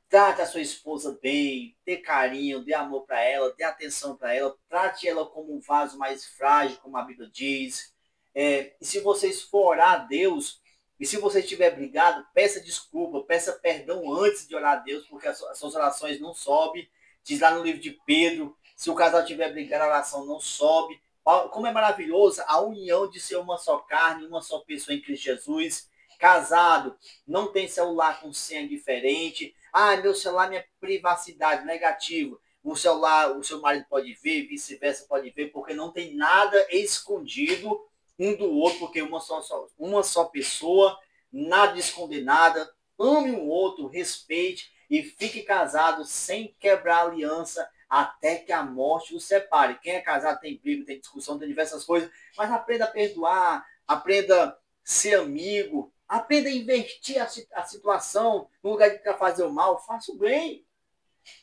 Trate a sua esposa bem, dê carinho, dê amor para ela, dê atenção para ela, trate ela como um vaso mais frágil, como a Bíblia diz. E se vocês for orar a Deus, e se você estiver brigado, peça desculpa, peça perdão antes de orar a Deus, porque as suas orações não sobem. Diz lá no livro de Pedro, se o casal estiver brigado, a oração não sobe. Como é maravilhosa a união de ser uma só carne, uma só pessoa em Cristo Jesus. Casado, não tem celular com senha diferente. Ah, meu celular, minha privacidade, negativo. O celular, o seu marido pode ver, vice-versa pode ver, porque não tem nada escondido um do outro, porque uma só pessoa, nada de esconder nada. Ame um outro, respeite e fique casado sem quebrar a aliança até que a morte os separe. Quem é casado tem briga, tem discussão, tem diversas coisas, mas aprenda a perdoar, aprenda a ser amigo, aprenda a inverter a situação. No lugar de ficar fazer o mal, faça o bem.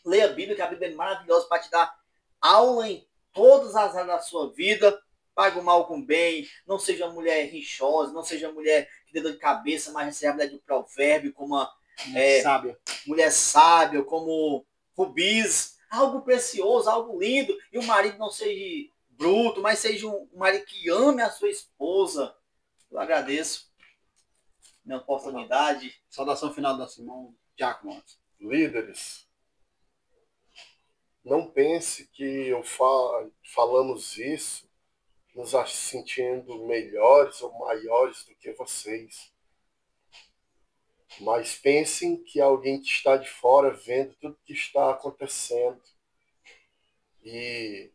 Leia a Bíblia, que a Bíblia é maravilhosa para te dar aula em todas as áreas da sua vida. Pague o mal com o bem. Não seja uma mulher rixosa, não seja uma mulher que dê dor de cabeça, mas seja a mulher do provérbio, como uma mulher sábia, como rubis. Algo precioso, algo lindo. E o marido não seja bruto, mas seja um marido que ame a sua esposa. Eu agradeço minha oportunidade. Saudação final da Simão Giacomo. Líderes, não pense que falamos isso nos sentindo melhores ou maiores do que vocês. Mas pensem que alguém que está de fora vendo tudo que está acontecendo e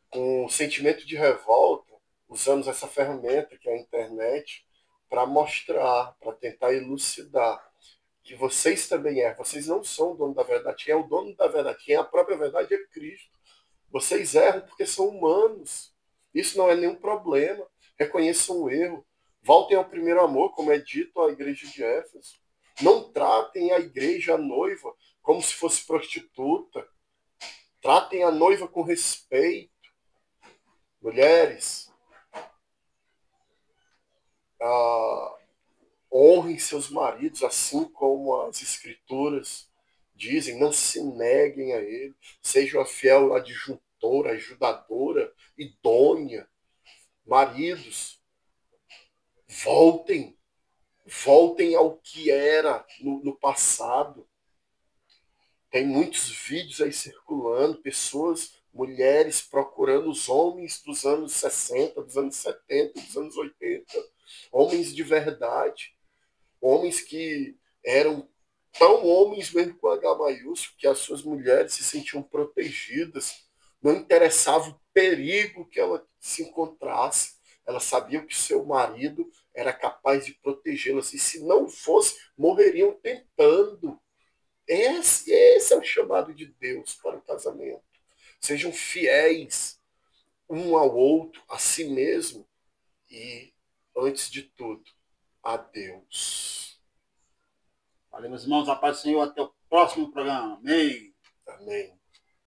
com um sentimento de revolta, usamos essa ferramenta que é a internet para mostrar, para tentar elucidar que vocês também vocês não são o dono da verdade. Quem é o dono da verdade, quem é a própria verdade é Cristo. Vocês erram porque são humanos. Isso não é nenhum problema. Reconheçam o erro. Voltem ao primeiro amor, como é dito à igreja de Éfeso. Não tratem a igreja, a noiva, como se fosse prostituta. Tratem a noiva com respeito. Mulheres, honrem seus maridos, assim como as escrituras dizem, não se neguem a ele, sejam a fiel adjuntora, ajudadora, idônea. Maridos, voltem ao que era no passado. Tem muitos vídeos aí circulando, pessoas, mulheres procurando os homens dos anos 60, dos anos 70, dos anos 80, homens de verdade, homens que eram tão homens mesmo com H maiúsculo, que as suas mulheres se sentiam protegidas, não interessava o perigo que ela se encontrasse, ela sabia que seu marido era capaz de protegê-las, e se não fosse, morreriam tentando. Esse é o chamado de Deus para o casamento. Sejam fiéis um ao outro, a si mesmo e, antes de tudo, a Deus. Valeu, meus irmãos. A paz do Senhor. Até o próximo programa. Amém. Amém.